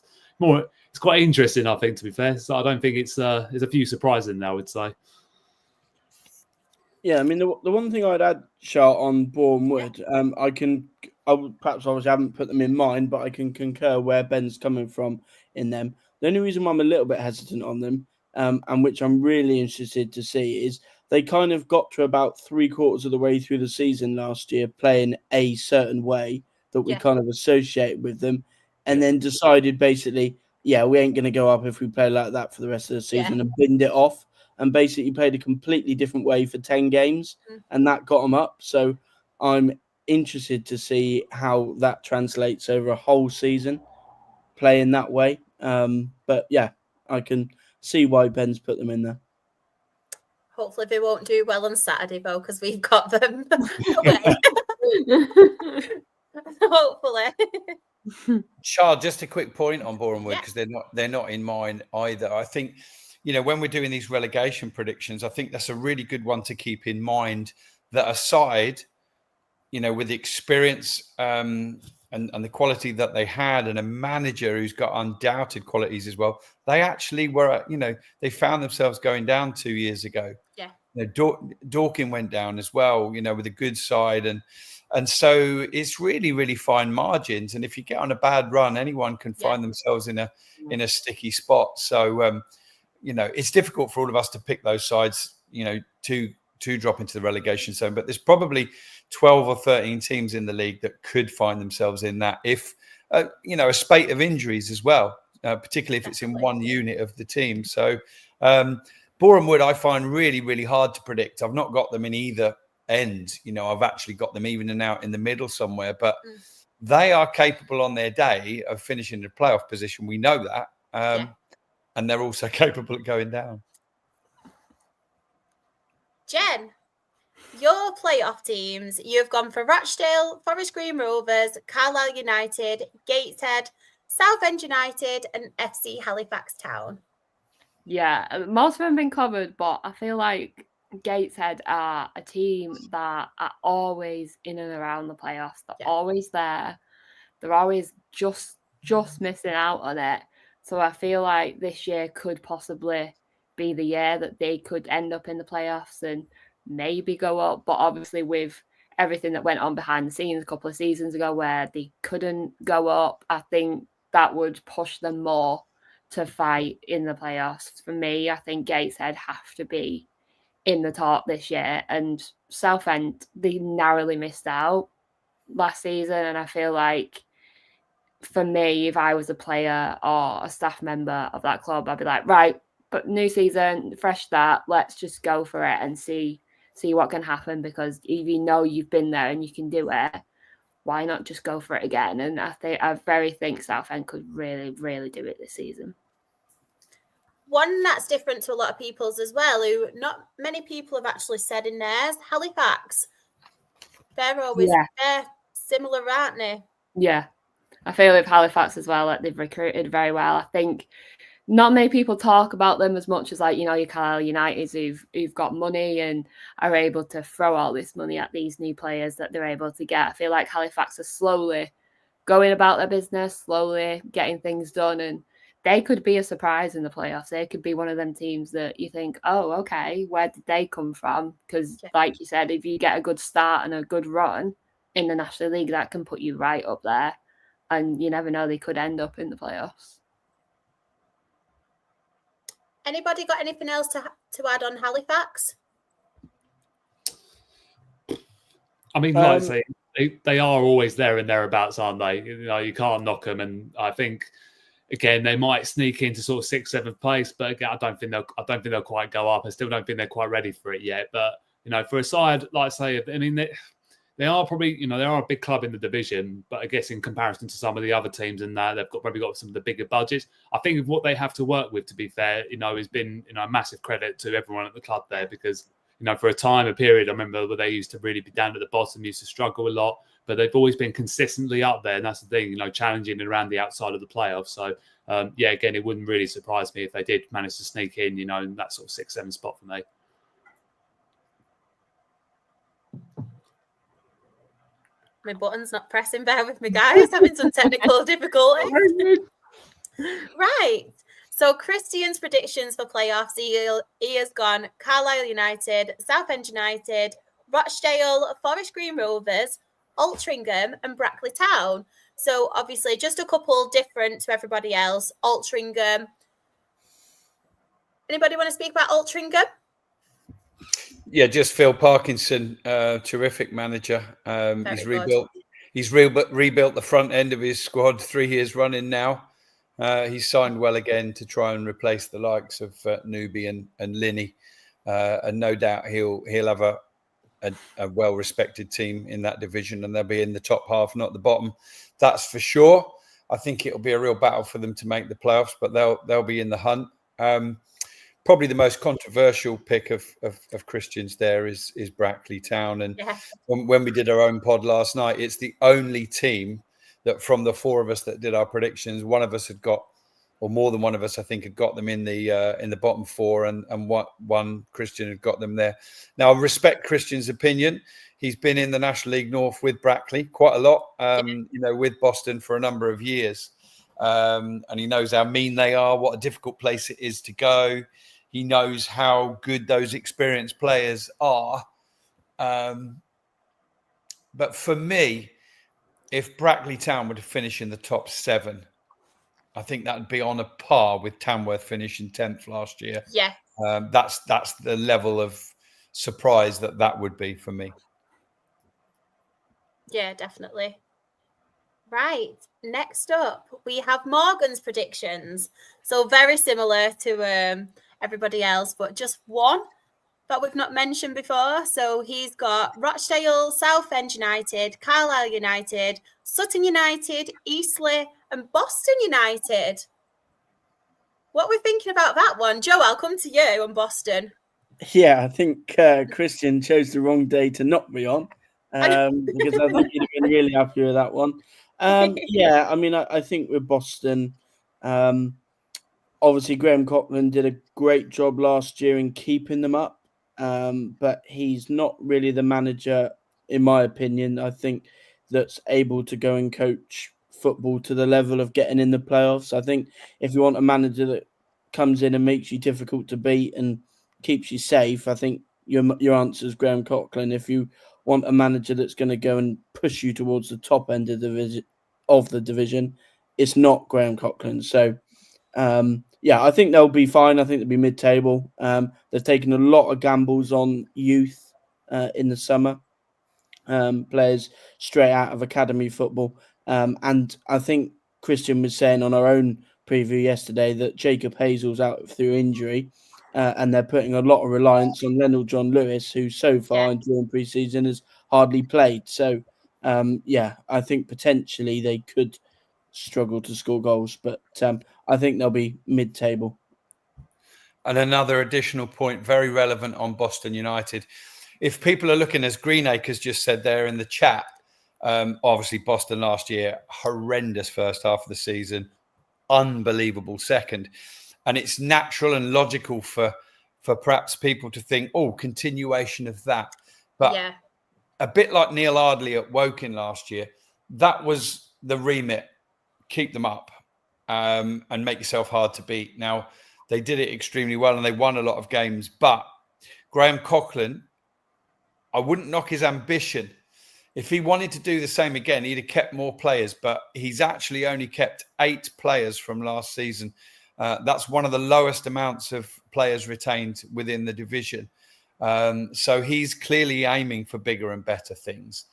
quite interesting, I think, to be fair. So I don't think there's a few surprises in there, I would say. Yeah, I mean, the one thing I'd add, Chart, on Boreham Wood, perhaps obviously haven't put them in mind, but I can concur where Ben's coming from in them. The only reason why I'm a little bit hesitant on them, and which I'm really interested to see, is they kind of got to about 3/4 of the way through the season last year playing a certain way that we kind of associate with them, and then decided basically, we ain't going to go up if we play like that for the rest of the season, and binned it off. And basically played a completely different way for 10 games, and that got them up. So I'm interested to see how that translates over a whole season, playing that way. But yeah, I can see why Ben's put them in there. Hopefully they won't do well on Saturday, though, because we've got them away. Hopefully. Charles, just a quick point on Boreham Wood, because they're not in mine either. I think, when we're doing these relegation predictions, I think that's a really good one to keep in mind, that aside, with the experience and the quality that they had, and a manager who's got undoubted qualities as well, they actually were, they found themselves going down 2 years ago. Yeah. Dorking went down as well, with a good side. And And so it's really, really fine margins. And if you get on a bad run, anyone can find themselves in a sticky spot. So, it's difficult for all of us to pick those sides, to drop into the relegation zone. But there's probably 12 or 13 teams in the league that could find themselves in that if, a spate of injuries as well, particularly if it's in one unit of the team. So Boreham Wood, I find really, really hard to predict. I've not got them in either end. I've actually got them even and out in the middle somewhere. But they are capable on their day of finishing in a playoff position. We know that. And they're also capable of going down. Jen, your playoff teams, you've gone for Rochdale, Forest Green Rovers, Carlisle United, Gateshead, Southend United, and FC Halifax Town. Yeah, most of them have been covered, but I feel like Gateshead are a team that are always in and around the playoffs. They're always there. They're always just missing out on it. So I feel like this year could possibly be the year that they could end up in the playoffs and maybe go up. But obviously with everything that went on behind the scenes a couple of seasons ago where they couldn't go up, I think that would push them more to fight in the playoffs. For me, I think Gateshead have to be in the top this year. And Southend, they narrowly missed out last season. And I feel like for me, if I was a player or a staff member of that club, I'd be like, right, but new season, fresh start, let's just go for it and see what can happen. Because if you've been there and you can do it, why not just go for it again? And I very think Southend could really, really do it this season. One that's different to a lot of people's as well, who not many people have actually said in theirs, Halifax. They're similar, aren't they? Yeah. I feel with Halifax as well, like they've recruited very well. I think not many people talk about them as much as your Carlisle Uniteds who've got money and are able to throw all this money at these new players that they're able to get. I feel like Halifax are slowly going about their business, slowly getting things done, and they could be a surprise in the playoffs. They could be one of them teams that you think, oh, okay, where did they come from? Because like you said, if you get a good start and a good run in the National League, that can put you right up there. And you never know, they could end up in the playoffs. Anybody got anything else to add on Halifax? I mean, like I say, they are always there and thereabouts, aren't they? You can't knock them. And I think, again, they might sneak into sort of 6th, 7th place. But again, I don't think they'll quite go up. I still don't think they're quite ready for it yet. But for a side, like I say, I mean, they are probably, they are a big club in the division, but I guess in comparison to some of the other teams in that, they've probably got some of the bigger budgets. I think what they have to work with, to be fair, has been, a massive credit to everyone at the club there because, for a period, I remember where they used to really be down at the bottom, used to struggle a lot, but they've always been consistently up there. And that's the thing, challenging around the outside of the playoffs. So, again, it wouldn't really surprise me if they did manage to sneak in, in that sort of 6th, 7th spot for me. My button's not pressing. Bear with me, guys. Having some technical difficulties. Right. So Christian's predictions for playoffs. He has gone Carlisle United, Southend United, Rochdale, Forest Green Rovers, Altrincham, and Brackley Town. So obviously just a couple different to everybody else. Altrincham. Anybody want to speak about Altrincham? Yeah, just Phil Parkinson, terrific manager. He's rebuilt the front end of his squad 3 years running now. He's signed well again to try and replace the likes of Newby and Linney, and no doubt he'll have a well-respected team in that division, and they'll be in the top half, not the bottom. That's for sure. I think it'll be a real battle for them to make the playoffs, but they'll be in the hunt. Probably the most controversial pick of Christians there is Brackley Town. And when we did our own pod last night, it's the only team that from the 4 of us that did our predictions, one of us had got, or more than one of us, I think, had got them in the bottom 4, and one Christian had got them there. Now, I respect Christian's opinion. He's been in the National League North with Brackley quite a lot, with Boston for a number of years. And he knows how mean they are, what a difficult place it is to go. He knows how good those experienced players are. But for me, if Brackley Town were to finish in the top 7, I think that would be on a par with Tamworth finishing 10th last year. Yeah. That's the level of surprise that would be for me. Yeah, definitely. Right. Next up, we have Morgan's predictions. So very similar to everybody else, but just one that we've not mentioned before. So he's got Rochdale, Southend United, Carlisle United, Sutton United, Eastleigh, and Boston United. What are we thinking about that one? Joe, I'll come to you on Boston. Yeah, I think Christian chose the wrong day to knock me on, because I think he'd have been really happy with that one. Yeah, I mean, I think with Boston, obviously Graham Coughlin did a great job last year in keeping them up, but he's not really the manager, in my opinion, I think, that's able to go and coach football to the level of getting in the playoffs. I think if you want a manager that comes in and makes you difficult to beat and keeps you safe, I think your answer is Graham Coughlin. If you want a manager that's going to go and push you towards the top end of the division, it's not Graham Coughlin. So, yeah, I think they'll be fine. I think they'll be mid-table. They've taken a lot of gambles on youth in the summer, players straight out of academy football. And I think Christian was saying on our own preview yesterday that Jacob Hazel's out through injury, and they're putting a lot of reliance on Lionel John Lewis, who so far during pre-season has hardly played. So, yeah, I think potentially they could struggle to score goals, but I think they'll be mid-table. And another additional point, very relevant on Boston United. If people are looking, as Greenacres just said there in the chat, obviously Boston last year, horrendous first half of the season, unbelievable second. And it's natural and logical for perhaps people to think, oh, continuation of that. But a bit like Neil Ardley at Woking last year, that was the remit. Keep them up and make yourself hard to beat. Now, they did it extremely well and they won a lot of games. But Graham Coughlin, I wouldn't knock his ambition. If he wanted to do the same again, he'd have kept more players. But he's actually only kept 8 players from last season. That's one of the lowest amounts of players retained within the division. So he's clearly aiming for bigger and better things.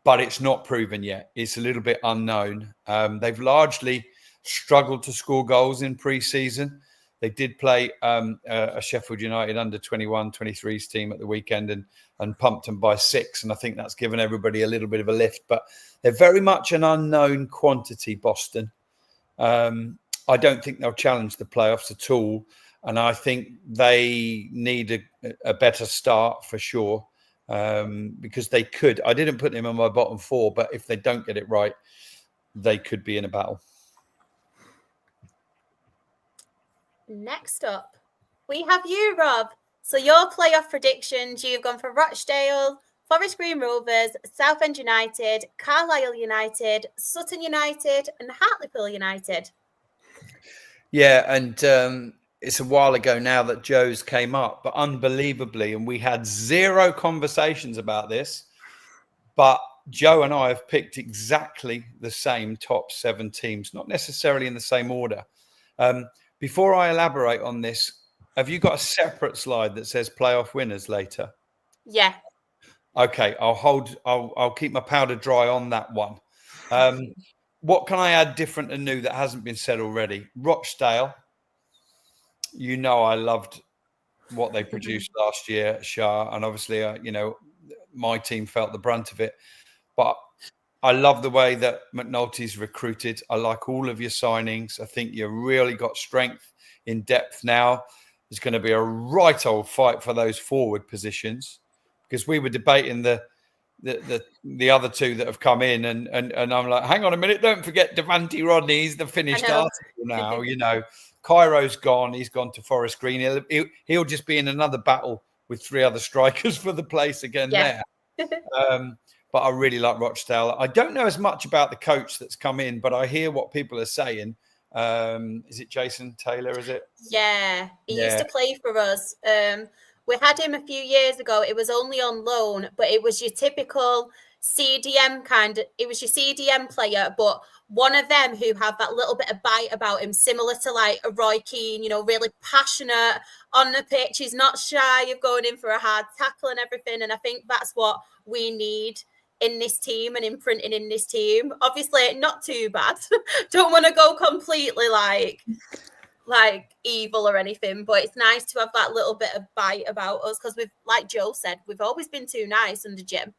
But it's not proven yet. It's a little bit unknown. They've largely struggled to score goals in pre-season. They did play a Sheffield United under 21-23s team at the weekend and pumped them by 6. And I think that's given everybody a little bit of a lift. But they're very much an unknown quantity, Boston. I don't think they'll challenge the playoffs at all. And I think they need a better start for sure. Because they could. I didn't put them on my bottom 4, but if they don't get it right, they could be in a battle. Next up, we have you, Rob. So your playoff predictions, you've gone for Rochdale, Forest Green Rovers, Southend United, Carlisle United, Sutton United, and Hartlepool United. Yeah, and it's a while ago now that Joe's came up, but unbelievably, and we had 0 conversations about this, but Joe and I have picked exactly the same top 7 teams, not necessarily in the same order. Before I elaborate on this, have you got a separate slide that says playoff winners later? Yeah. Okay, I'll keep my powder dry on that one. What can I add different and new that hasn't been said already? Rochdale. You know, I loved what they produced last year, Shah, and obviously, my team felt the brunt of it. But I love the way that McNulty's recruited. I like all of your signings. I think you've really got strength in depth now. There's going to be a right old fight for those forward positions, because we were debating the other 2 that have come in, and I'm like, hang on a minute, don't forget Devante Rodney. He's the finished article now. Cairo's gone. He's gone to Forest Green. He'll just be in another battle with 3 other strikers for the place again there. But I really like Rochdale. I don't know as much about the coach that's come in, but I hear what people are saying. Is it Jason Taylor, is it? Yeah, he used to play for us. We had him a few years ago. It was only on loan, but it was your typical CDM he was your CDM player, but one of them who have that little bit of bite about him, similar to like a Roy Keane, really passionate on the pitch. He's not shy of going in for a hard tackle and everything. And I think that's what we need in this team and imprinting in this team. Obviously, not too bad. Don't want to go completely like evil or anything, but it's nice to have that little bit of bite about us because we've, like Joe said, we've always been too nice under Jim.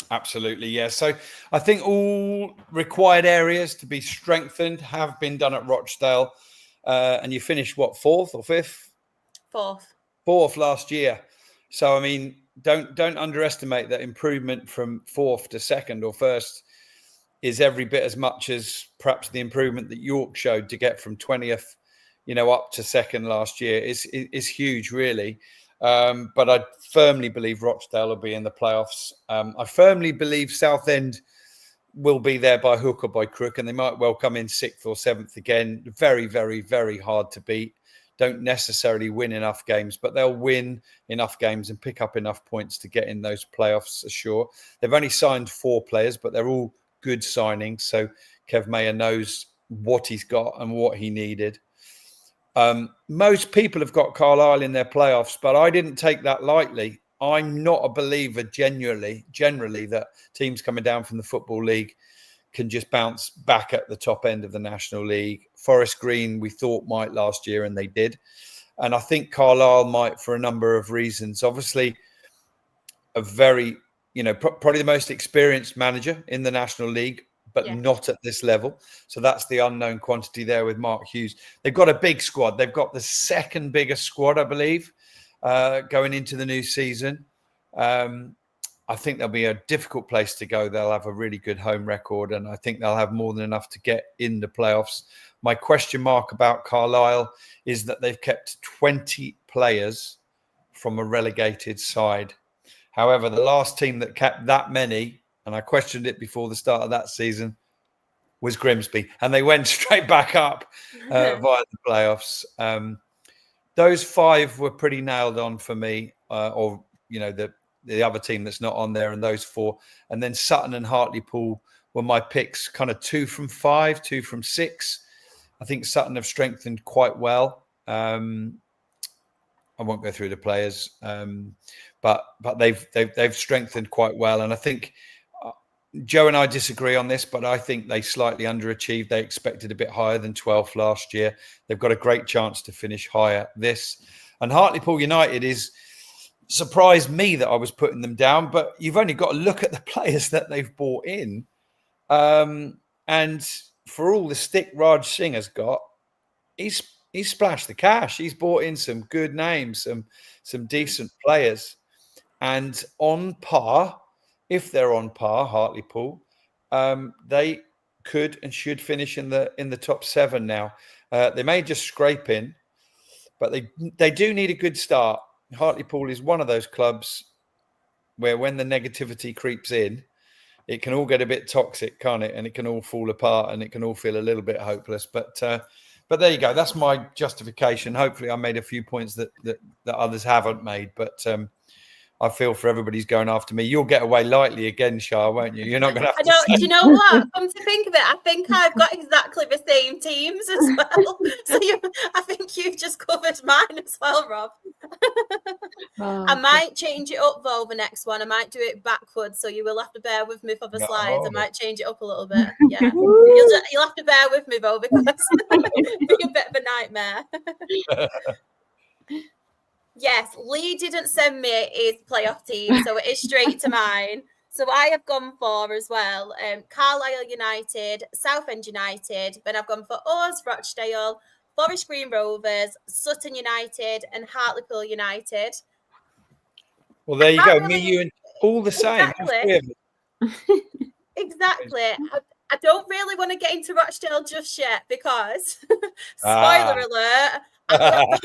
Absolutely, yeah. So I think all required areas to be strengthened have been done at Rochdale. And you finished, what, 4th or 5th? 4th. 4th last year. So, I mean, don't underestimate that improvement from 4th to 2nd or 1st is every bit as much as perhaps the improvement that York showed to get from 20th, up to 2nd last year is huge, really. But I firmly believe Rochdale will be in the playoffs. I firmly believe Southend will be there by hook or by crook, and they might well come in 6th or 7th again. Very, very, very hard to beat. Don't necessarily win enough games, but they'll win enough games and pick up enough points to get in those playoffs, sure. They've only signed 4 players, but they're all good signings. So Kev Mayer knows what he's got and what he needed. Most people have got Carlisle in their playoffs, but I didn't take that lightly. I'm not a believer generally that teams coming down from the Football League can just bounce back at the top end of the National League. Forest Green, we thought might last year, and they did. And I think Carlisle might for a number of reasons. Obviously, a very, probably the most experienced manager in the National League, but not at this level. So that's the unknown quantity there with Mark Hughes. They've got a big squad. They've got the 2nd biggest squad, I believe, going into the new season. I think there'll be a difficult place to go. They'll have a really good home record, and I think they'll have more than enough to get in the playoffs. My question mark about Carlisle is that they've kept 20 players from a relegated side. However, the last team that kept that many, and I questioned it before the start of that season, was Grimsby. And they went straight back up via the playoffs. Those 5 were pretty nailed on for me, the other team that's not on there, and those 4. And then Sutton and Hartlepool were my picks, kind of 2 from 5, 2 from 6. I think Sutton have strengthened quite well. I won't go through the players, but they've strengthened quite well. And I think Joe and I disagree on this, but I think they slightly underachieved. They expected a bit higher than 12th last year. They've got a great chance to finish higher this. And Hartlepool United is surprised me that I was putting them down, but you've only got to look at the players that they've bought in. And for all the stick Raj Singh has got, he's splashed the cash. He's bought in some good names, some decent players. And on par, if they're on par, Hartlepool, they could and should finish in the top 7 now. They may just scrape in, but they do need a good start. Hartlepool is one of those clubs where when the negativity creeps in, it can all get a bit toxic, can't it? And it can all fall apart and it can all feel a little bit hopeless. But there you go. That's my justification. Hopefully I made a few points that others haven't made. But I feel for everybody's going after me. You'll get away lightly again, Shah, won't you? You're not going to have to. Do you know what? Come to think of it, I think I've got exactly the same teams as well. So I think you've just covered mine as well, Rob. I might change it up though. The next one, I might do it backwards, so you will have to bear with me for the slides. I might change it up a little bit. Yeah, you'll have to bear with me though because it'll be a bit of a nightmare. Yes, Lee didn't send me his playoff team, so it is straight to mine. So I have gone for as well Carlisle United, Southend United, then I've gone for us, Rochdale, Forest Green Rovers, Sutton United, and Hartlepool United. Well, there you go. Me, you, and all the same. Exactly. I don't really want to get into Rochdale just yet because, spoiler alert, I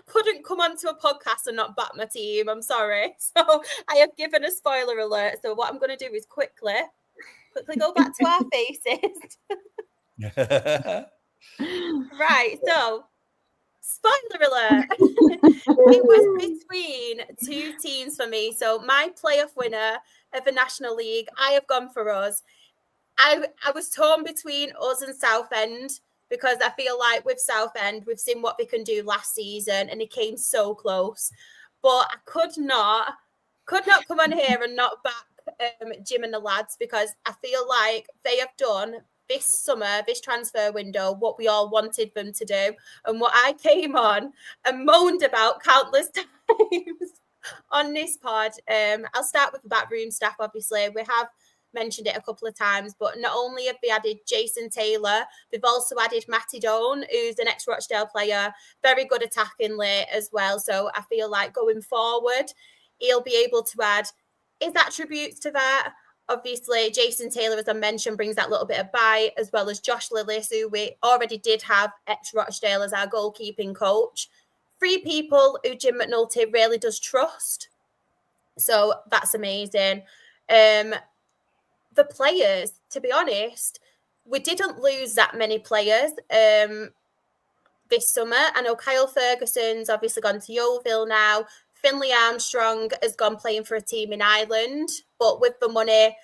couldn't come onto a podcast and not back my team. I'm sorry. So I have given a spoiler alert. So what I'm going to do is quickly go back to our faces. Right. So Spoiler alert. It was between two teams for me. So my playoff winner of the National League, I have gone for us. I was torn between us and Southend because I feel like with Southend, we've seen what they can do last season and it came so close. But I could not come on here and not back Jim and the lads because I feel like they have done this summer, this transfer window, what we all wanted them to do and what I came on and moaned about countless times on this pod. I'll start with the backroom staff, obviously. We have mentioned it a couple of times, but not only have they added Jason Taylor, they've also added Matty Doan, who's an ex-Rochdale player, very good attacking late as well. So I feel like going forward, he'll be able to add his attributes to that. Obviously, Jason Taylor, as I mentioned, brings that little bit of bite, as well as Josh Lillis, who we already did have ex-Rochdale as our goalkeeping coach. 3 people who Jim McNulty really does trust. So that's amazing. The players, to be honest, we didn't lose that many players this summer. I know Kyle Ferguson's obviously gone to Yeovil now. Finlay Armstrong has gone playing for a team in Ireland, but with the money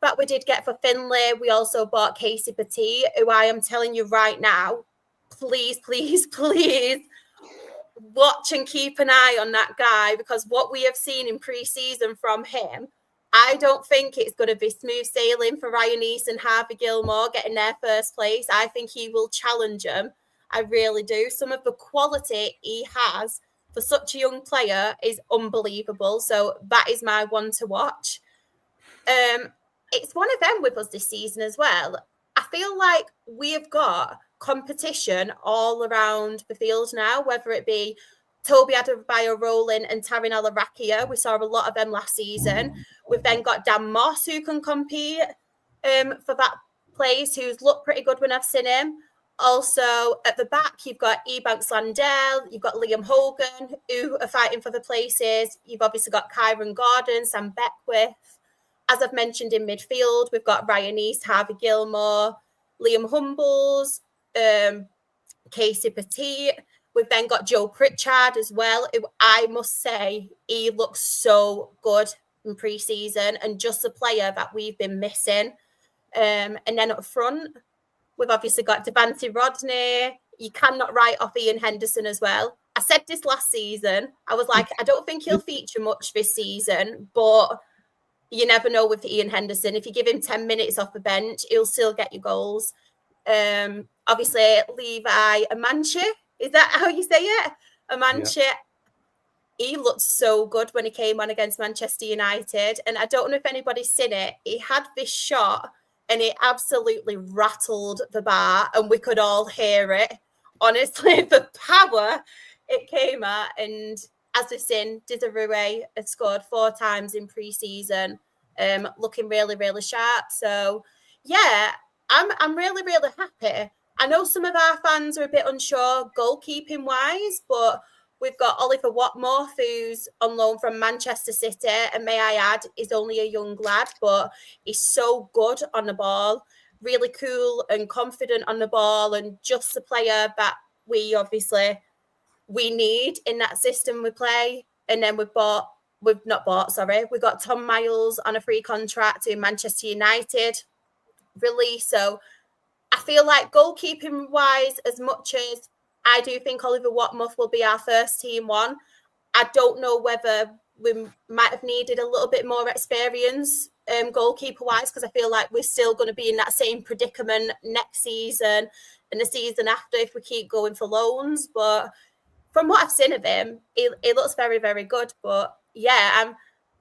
that we did get for Finlay, we also bought Casey Petit, who I am telling you right now, please, please, please watch and keep an eye on that guy, because what we have seen in pre-season from him, I don't think it's going to be smooth sailing for Ryan East and Harvey Gilmore getting their first place. I think he will challenge them. I really do. Some of the quality he has for such a young player is unbelievable. So that is my one to watch. It's one of them with us this season as well. I feel like we have got competition all around the field now, whether it be Toby Adebayo Rowling and Taryn Alarakia. We saw a lot of them last season. We've then got Dan Moss, who can compete for that place, who's looked pretty good when I've seen him. Also, at the back, you've got Ebanks Landell, you've got Liam Hogan, who are fighting for the places. You've obviously got Kyron Gordon, Sam Beckwith. As I've mentioned in midfield, we've got Ryan East, Harvey Gilmore, Liam Humbles, Casey Petit. We've then got Joe Pritchard as well. I must say, he looks so good in pre-season and just a player that we've been missing. And then up front, we've obviously got Devante Rodney. You cannot write off Ian Henderson as well. I said this last season. I was like, I don't think he'll feature much this season, but you never know with Ian Henderson. If you give him 10 minutes off the bench, he'll still get you goals. Obviously, Levi Amanche. Is that how you say it? Amanche. Yeah. He looked so good when he came on against Manchester United. And I don't know if anybody's seen it. He had this shot and it absolutely rattled the bar and we could all hear it. Honestly, the power it came at. And as we've seen, Dizarue has scored 4 times in pre-season, looking really, really sharp. So, yeah, I'm really, really happy. I know some of our fans are a bit unsure goalkeeping-wise, but we've got Oliver Watmore, who's on loan from Manchester City, and may I add, is only a young lad, but he's so good on the ball, really cool and confident on the ball, and just a player that we need in that system we play. And then we've got Tom Miles on a free contract in Manchester United release. So I feel like goalkeeping wise, as much as I do think Oliver Watmuth will be our first team one, I don't know whether we might have needed a little bit more experience goalkeeper wise, because I feel like we're still going to be in that same predicament next season and the season after if we keep going for loans. But from what I've seen of him, he looks very, very good. But yeah,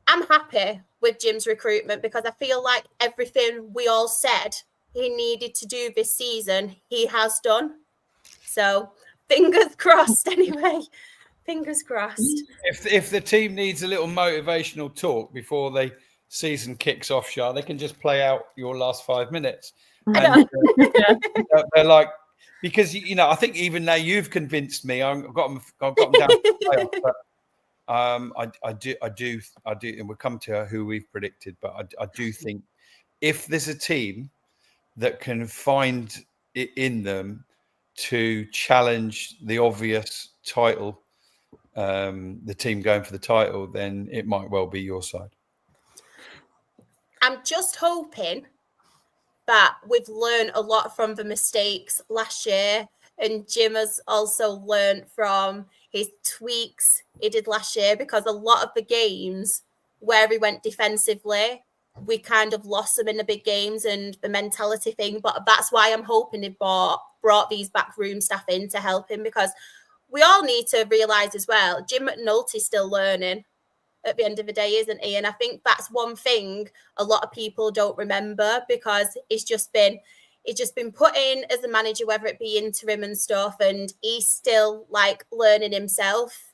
I'm happy with Jim's recruitment because I feel like everything we all said he needed to do this season, he has done. So fingers crossed anyway. Fingers crossed. If the team needs a little motivational talk before the season kicks off, Shah, they can just play out your last 5 minutes. And they're like, because, you know, I think even now you've convinced me. I've got them down to the playoff, but I do, and we'll come to who we've predicted, but I do think if there's a team that can find it in them to challenge the obvious title, the team going for the title, then it might well be your side. I'm just hoping that we've learned a lot from the mistakes last year, and Jim has also learned from his tweaks he did last year, because a lot of the games where he went defensively, we kind of lost them in the big games and the mentality thing. But that's why I'm hoping he brought these backroom staff in to help him, because we all need to realise as well, Jim McNulty's still learning at the end of the day, isn't he? And I think that's one thing a lot of people don't remember, because he's just been put in as a manager, whether it be interim and stuff, and he's still like learning himself.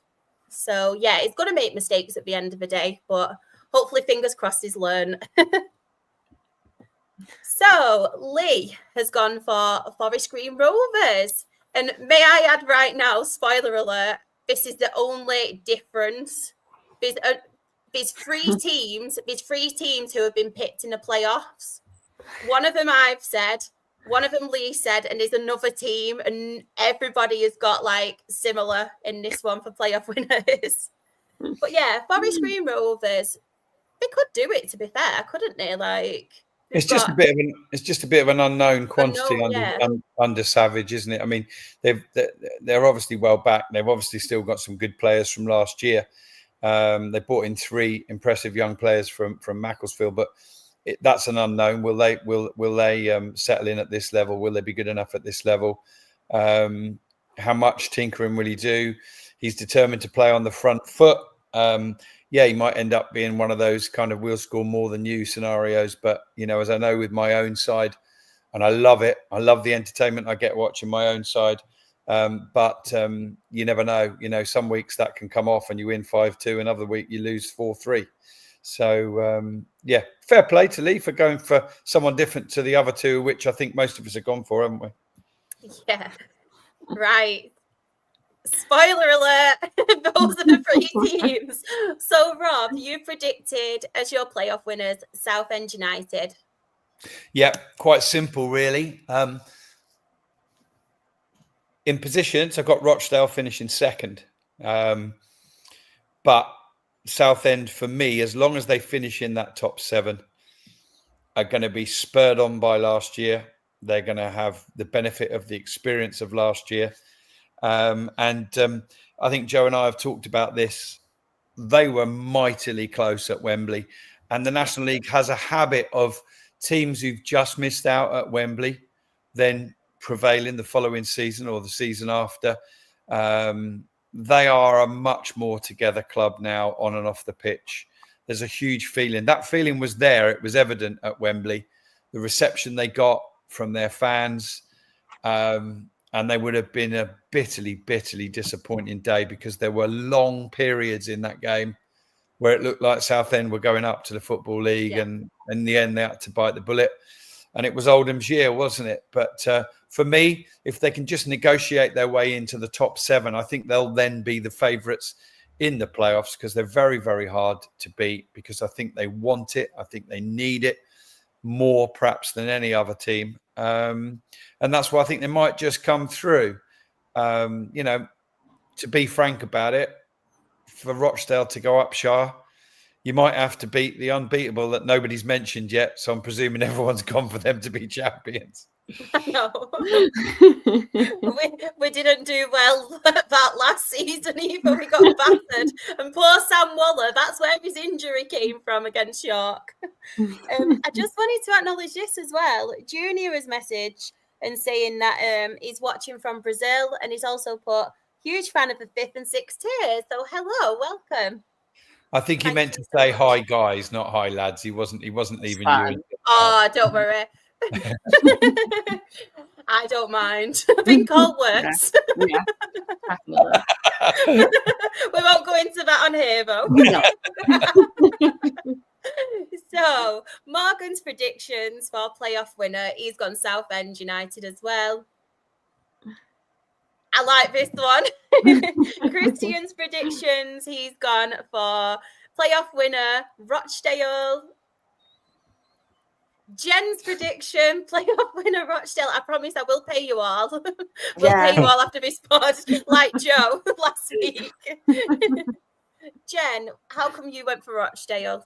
So yeah, he's going to make mistakes at the end of the day, but hopefully, fingers crossed, he's learned. So Lee has gone for Forest Green Rovers, and may I add right now, spoiler alert, this is the only difference. There's three teams who have been picked in the playoffs. One of them I've said, one of them Lee said, and there's another team, and everybody has got like similar in this one for playoff winners. But yeah, Forest Green Rovers, they could do it, to be fair, couldn't they? Like, it's just a bit of an unknown quantity under Savage, isn't it? I mean, they're obviously well back. They've obviously still got some good players from last year. They brought in 3 impressive young players from Macclesfield, but that's an unknown. Will they settle in at this level? Will they be good enough at this level? How much tinkering will he do? He's determined to play on the front foot. Yeah, he might end up being one of those kind of we'll score more than you scenarios. But, you know, as I know with my own side, and I love it. I love the entertainment I get watching my own side. But you never know. You know, some weeks that can come off and you win 5-2. Another week you lose 4-3. So, yeah, fair play to Lee for going for someone different to the other two, which I think most of us have gone for, haven't we? Yeah, right. Spoiler alert, those are the 3 teams. So, Rob, you predicted as your playoff winners Southend United. Yeah, quite simple, really. In positions, I've got Rochdale finishing second. But Southend, for me, as long as they finish in that top 7, are going to be spurred on by last year. They're going to have the benefit of the experience of last year. I think Joe and I have talked about this. They were mightily close at Wembley. And the National League has a habit of teams who've just missed out at Wembley then prevail in the following season or the season after. They are a much more together club now on and off the pitch. There's a huge feeling. That feeling was there. It was evident at Wembley. The reception they got from their fans, and they would have been a bitterly, bitterly disappointing day, because there were long periods in that game where it looked like Southend were going up to the Football League, and in the end they had to bite the bullet. And it was Oldham's year, wasn't it? But for me, if they can just negotiate their way into the top 7, I think they'll then be the favourites in the playoffs, because they're very, very hard to beat, because I think they want it. I think they need it more perhaps than any other team. And that's why I think they might just come through. You know, to be frank about it, for Rochdale to go up, Shah, you might have to beat the unbeatable that nobody's mentioned yet. So I'm presuming everyone's gone for them to be champions. No, we didn't do well that last season either. We got battered, and poor Sam Waller, that's where his injury came from against York. I just wanted to acknowledge this as well. Junior has messaged and saying that he's watching from Brazil, and he's also put huge fan of the 5th and 6th tier. So hello, welcome. I think he meant to say hi guys, not hi lads. He wasn't leaving you in. Oh, don't worry. I don't mind. I think all works. Yeah, definitely. We won't go into that on here, though. No. So, Morgan's predictions for playoff winner, he's gone Southend United as well. I like this one. Christian's predictions, he's gone for playoff winner, Rochdale. Jen's prediction, playoff winner Rochdale. I promise I will pay you all. Pay you all after this pod, like Joe last week. Jen, how come you went for Rochdale?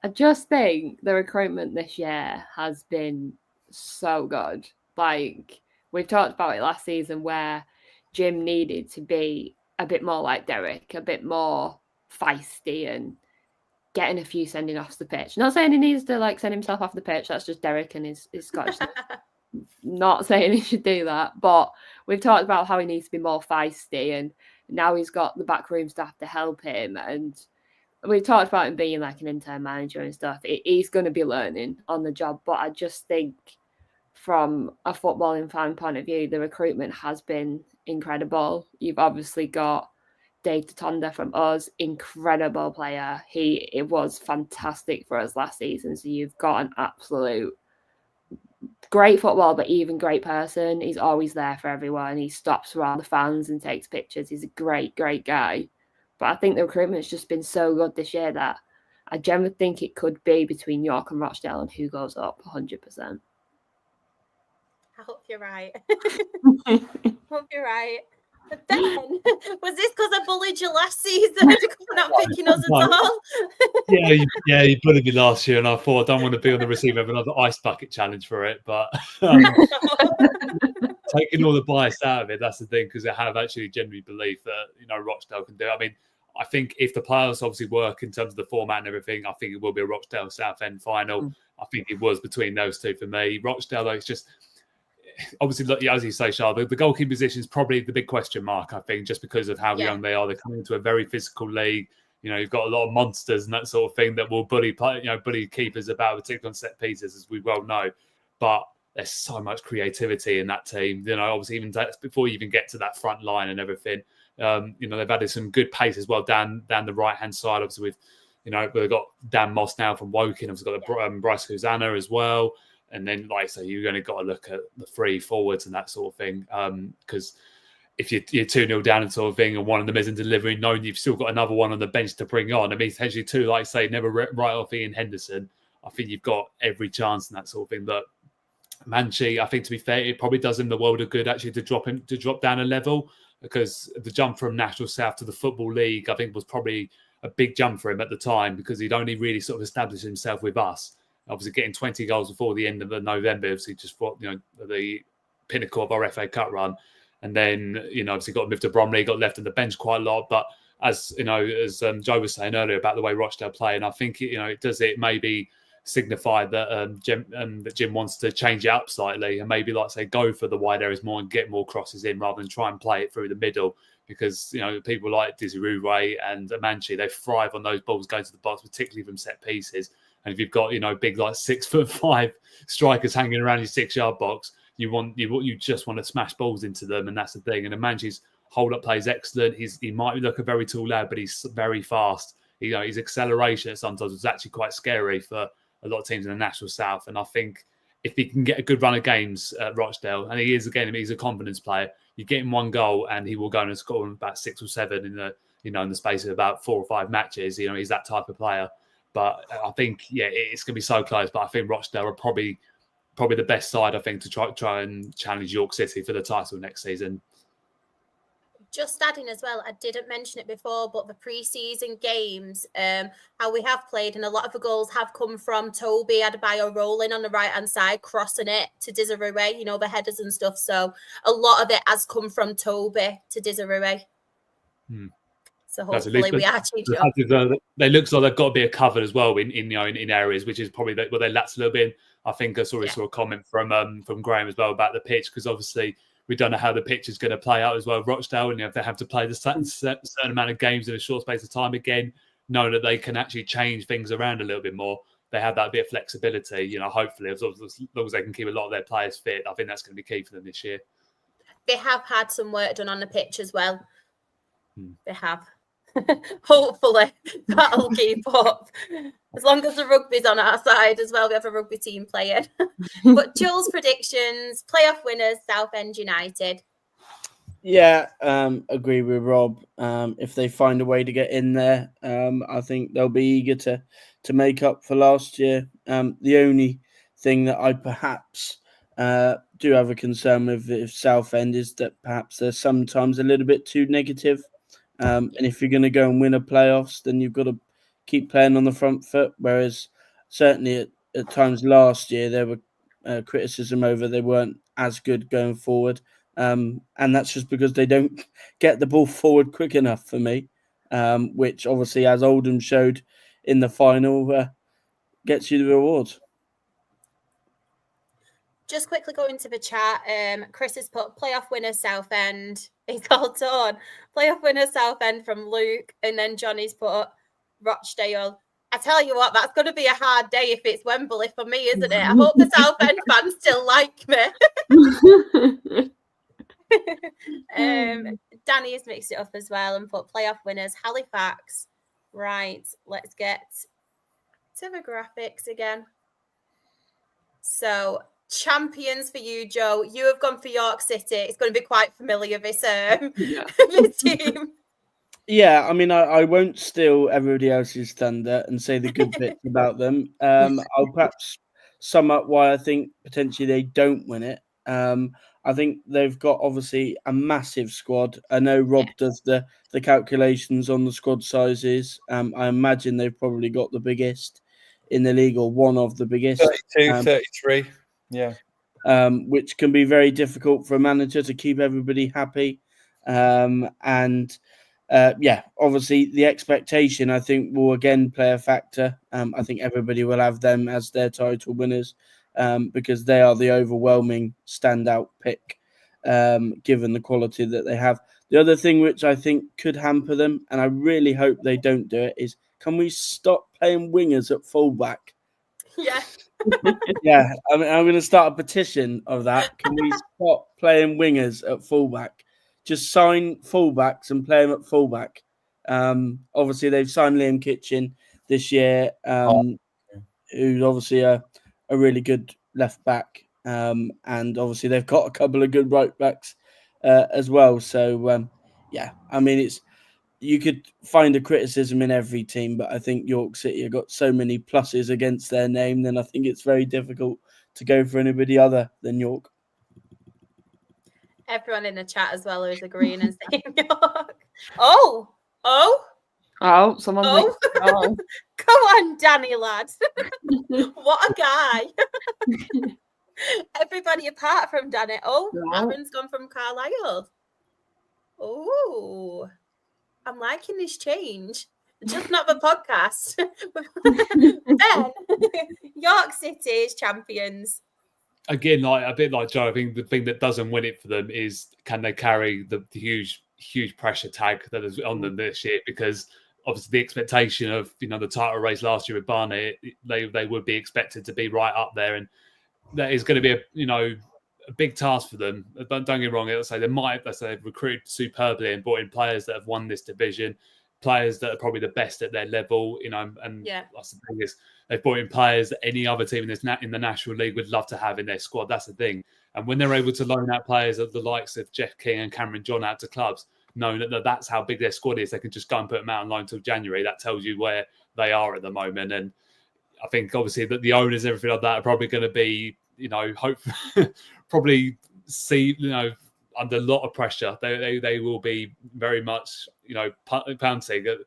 I just think the recruitment this year has been so good. Like, we've talked about it last season where Jim needed to be a bit more like Derek, a bit more feisty and getting a few sending offs the pitch. Not saying he needs to like send himself off the pitch. That's just Derek and his Scottish. Not saying he should do that. But we've talked about how he needs to be more feisty, and now he's got the backroom staff to help him. And we've talked about him being like an intern manager and stuff. He's going to be learning on the job. But I just think from a footballing fan point of view, the recruitment has been incredible. You've obviously got Dave Tatonda from us, incredible player. It was fantastic for us last season. So you've got an absolute great football, but even great person. He's always there for everyone. He stops around the fans and takes pictures. He's a great, great guy. But I think the recruitment's just been so good this year that I generally think it could be between York and Rochdale and who goes up 100%. I hope you're right. Hope you're right. But then, was this because I bullied you last season for not picking us at all? Yeah, you bullied me last year, and I thought I don't want to be on the receiver of another ice bucket challenge for it. But taking all the bias out of it, that's the thing, because I have actually genuinely believed that Rochdale can do it. I mean, I think if the players obviously work in terms of the format and everything, I think it will be a Rochdale Southend final. I think it was between those two for me. Rochdale, though, it's just. Obviously, as you say, Charles, the goalkeeping position is probably the big question mark, I think, just because of how young they are. They're coming into a very physical league. You've got a lot of monsters and that sort of thing that will bully keepers about, particularly on set pieces, as we well know. But there's so much creativity in that team. Obviously, even before you even get to that front line and everything, they've added some good pace as well down the right-hand side. Obviously, we've got Dan Moss now from Woking. Obviously, got Bryce Hosanna as well. And then, like I say, you're going to got to look at the free forwards and that sort of thing. Because if you're 2-0 down and sort of thing, and one of them isn't delivering, knowing you've still got another one on the bench to bring on. I mean, potentially two, like I say, never write off Ian Henderson. I think you've got every chance in that sort of thing. But Manchi, I think, to be fair, it probably does him the world of good actually to drop down a level, because the jump from National South to the Football League, I think, was probably a big jump for him at the time, because he'd only really sort of established himself with us. Obviously, getting 20 goals before the end of November, obviously just for the pinnacle of our FA Cup run, and then obviously got moved to Bromley, got left on the bench quite a lot. But as Joe was saying earlier about the way Rochdale play, and I think it does maybe signify that Jim wants to change it up slightly and maybe, like say, go for the wide areas more and get more crosses in rather than try and play it through the middle. Because people like Desiree and Amanchi, they thrive on those balls going to the box, particularly from set pieces. And if you've got big like 6'5" strikers hanging around your 6-yard box, you just want to smash balls into them, and that's the thing. And Amanchi's hold up play is excellent. He might look a very tall lad, but he's very fast. His acceleration sometimes was actually quite scary for a lot of teams in the National South. And I think if he can get a good run of games at Rochdale, and he's a confidence player, you get him one goal and he will go and score about 6 or 7 in the space of about 4 or 5 matches. He's that type of player. But I think, it's going to be so close. But I think Rochdale are probably the best side, I think, to try and challenge York City for the title next season. Just adding as well, I didn't mention it before, but the pre-season games, how we have played, and a lot of the goals have come from Toby Adebayo rolling on the right-hand side, crossing it to Desiree, the headers and stuff. So a lot of it has come from Toby to Desiree. So hopefully we are changing up. They look like they've got to be a covered as well in areas, which is probably what they lacked a little bit. I think I saw a comment from Graham as well about the pitch, because obviously we don't know how the pitch is going to play out as well. Rochdale, and if they have to play the certain amount of games in a short space of time again, knowing that they can actually change things around a little bit more, they have that bit of flexibility. Hopefully, as long as they can keep a lot of their players fit, I think that's going to be key for them this year. They have had some work done on the pitch as well. They have. Hopefully that'll keep up, as long as the rugby's on our side as well. We have a rugby team playing. But Jules' predictions, playoff winners, Southend United. Agree with Rob. If they find a way to get in there, I think they'll be eager to make up for last year. The only thing that I perhaps do have a concern with Southend is that perhaps they're sometimes a little bit too negative. And if you're going to go and win a playoffs, then you've got to keep playing on the front foot. Whereas certainly at times last year, there were criticism over they weren't as good going forward. And that's just because they don't get the ball forward quick enough for me, which obviously, as Oldham showed in the final, gets you the rewards. Just quickly going to the chat, Chris has put playoff winner Southend. He's all done. Playoff winner Southend from Luke. And then Johnny's put Rochdale. I tell you what, that's going to be a hard day if it's Wembley for me, isn't it? I hope the Southend fans still like me. Danny has mixed it up as well and put playoff winners Halifax. Right, let's get to the graphics again. So champions for you, Joe. You have gone for York City. It's going to be quite familiar, this team. Yeah, I mean, I won't steal everybody else's thunder and say the good bits about them. I'll perhaps sum up why I think potentially they don't win it. I think they've got obviously a massive squad. I know Rob does the calculations on the squad sizes. I imagine they've probably got the biggest in the league, or one of the biggest. 32, 33. Yeah. Which can be very difficult for a manager to keep everybody happy. Obviously the expectation, I think, will again play a factor. I think everybody will have them as their title winners because they are the overwhelming standout pick, given the quality that they have. The other thing which I think could hamper them, and I really hope they don't do it, is can we stop playing wingers at fullback? Yeah. Yeah, I mean, I'm going to start a petition of that. Can we stop playing wingers at fullback? Just sign fullbacks and play them at fullback. Obviously, they've signed Liam Kitchen this year, who's obviously a really good left back. And obviously, they've got a couple of good right backs as well. So, I mean, you could find a criticism in every team, but I think York City have got so many pluses against their name, then I think it's very difficult to go for anybody other than York. Everyone in the chat as well is agreeing and saying York. Someone. Come on, Danny, lad. What a guy. Everybody apart from Danny. Aaron's gone from Carlisle. Oh, I'm liking this change. Just not the podcast. Then, York City is champions. Again, a bit like Joe, I think the thing that doesn't win it for them is can they carry the huge pressure tag that is on them this year? Because obviously the expectation of the title race last year with Barnet, they would be expected to be right up there, and that is going to be a big task for them. Don't get me wrong. Let's say they've recruited superbly and brought in players that have won this division, players that are probably the best at their level, and that's the thing is they've brought in players that any other team in the National League would love to have in their squad. That's the thing. And when they're able to loan out players of the likes of Jeff King and Cameron John out to clubs, knowing that that's how big their squad is, they can just go and put them out on loan until January. That tells you where they are at the moment. And I think obviously that the owners, everything like that, are probably going to be, probably see, under a lot of pressure. They will be very much, pouncing at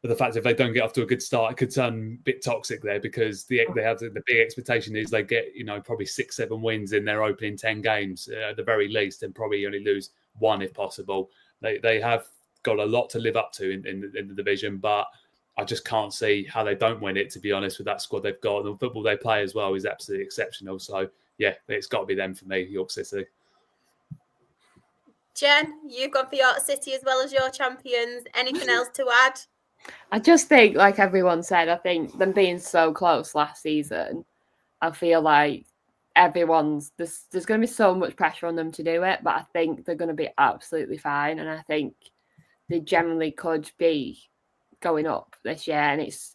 the fact if they don't get off to a good start, it could turn a bit toxic there because they have the big expectation is they get, probably 6-7 wins in their opening 10 games at the very least, and probably only lose one if possible. They have got a lot to live up to in the division, but I just can't see how they don't win it, to be honest, with that squad they've got. And the football they play as well is absolutely exceptional. So, yeah, it's got to be them for me, York City. Jen, you've gone for York City as well as your champions. Anything else to add? I just think, like everyone said, I think them being so close last season, I feel like there's going to be so much pressure on them to do it, but I think they're going to be absolutely fine. And I think they generally could be going up this year. And it's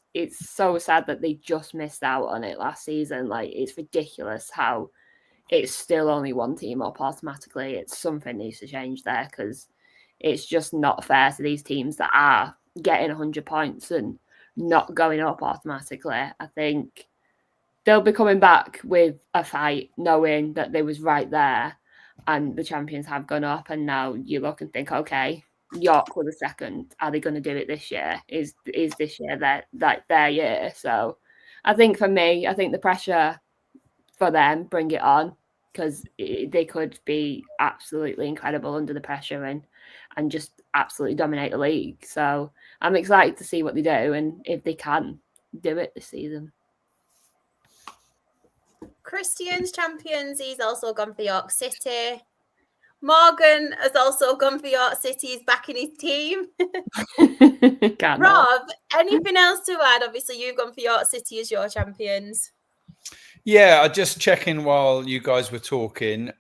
so sad that they just missed out on it last season. Like, it's ridiculous how it's still only one team up automatically. It's something needs to change there because it's just not fair to these teams that are getting 100 points and not going up automatically. I think they'll be coming back with a fight, knowing that they was right there, and the champions have gone up. And now you look and think, okay, York were the second. Are they going to do it this year? Is this year their year? So I think for me, I think the pressure for them, bring it on, because they could be absolutely incredible under the pressure and just absolutely dominate the league. So I'm excited to see what they do and if they can do it this season. Christian's champions, he's also gone for York City. Morgan has also gone for York City. He's backing his team. Rob, anything else to add? Obviously, you've gone for York City as your champions. Yeah, I just checking while you guys were talking.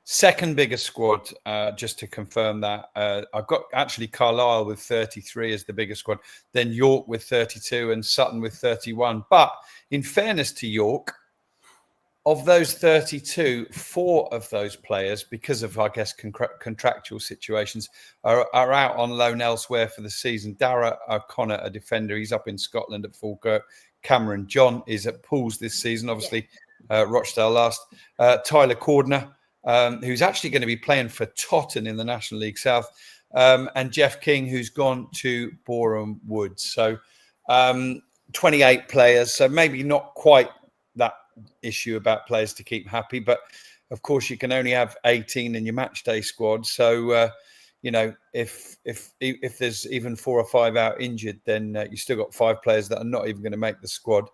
Second biggest squad, just to confirm that. I've got actually Carlisle with 33 as the biggest squad, then York with 32 and Sutton with 31. But in fairness to York, of those 32, 4 of those players, because of, I guess, contractual situations, are out on loan elsewhere for the season. Dara O'Connor, a defender, he's up in Scotland at Falkirk. Cameron John is at Pools this season, obviously Rochdale last. Tyler Cordner, who's actually going to be playing for Totten in the National League South, and Jeff King, who's gone to Boreham Wood. So 28 players, so maybe not quite that issue about players to keep happy, but of course you can only have 18 in your match day squad. So you know, if there's even 4 or 5 out injured, then you still got 5 players that are not even going to make the squad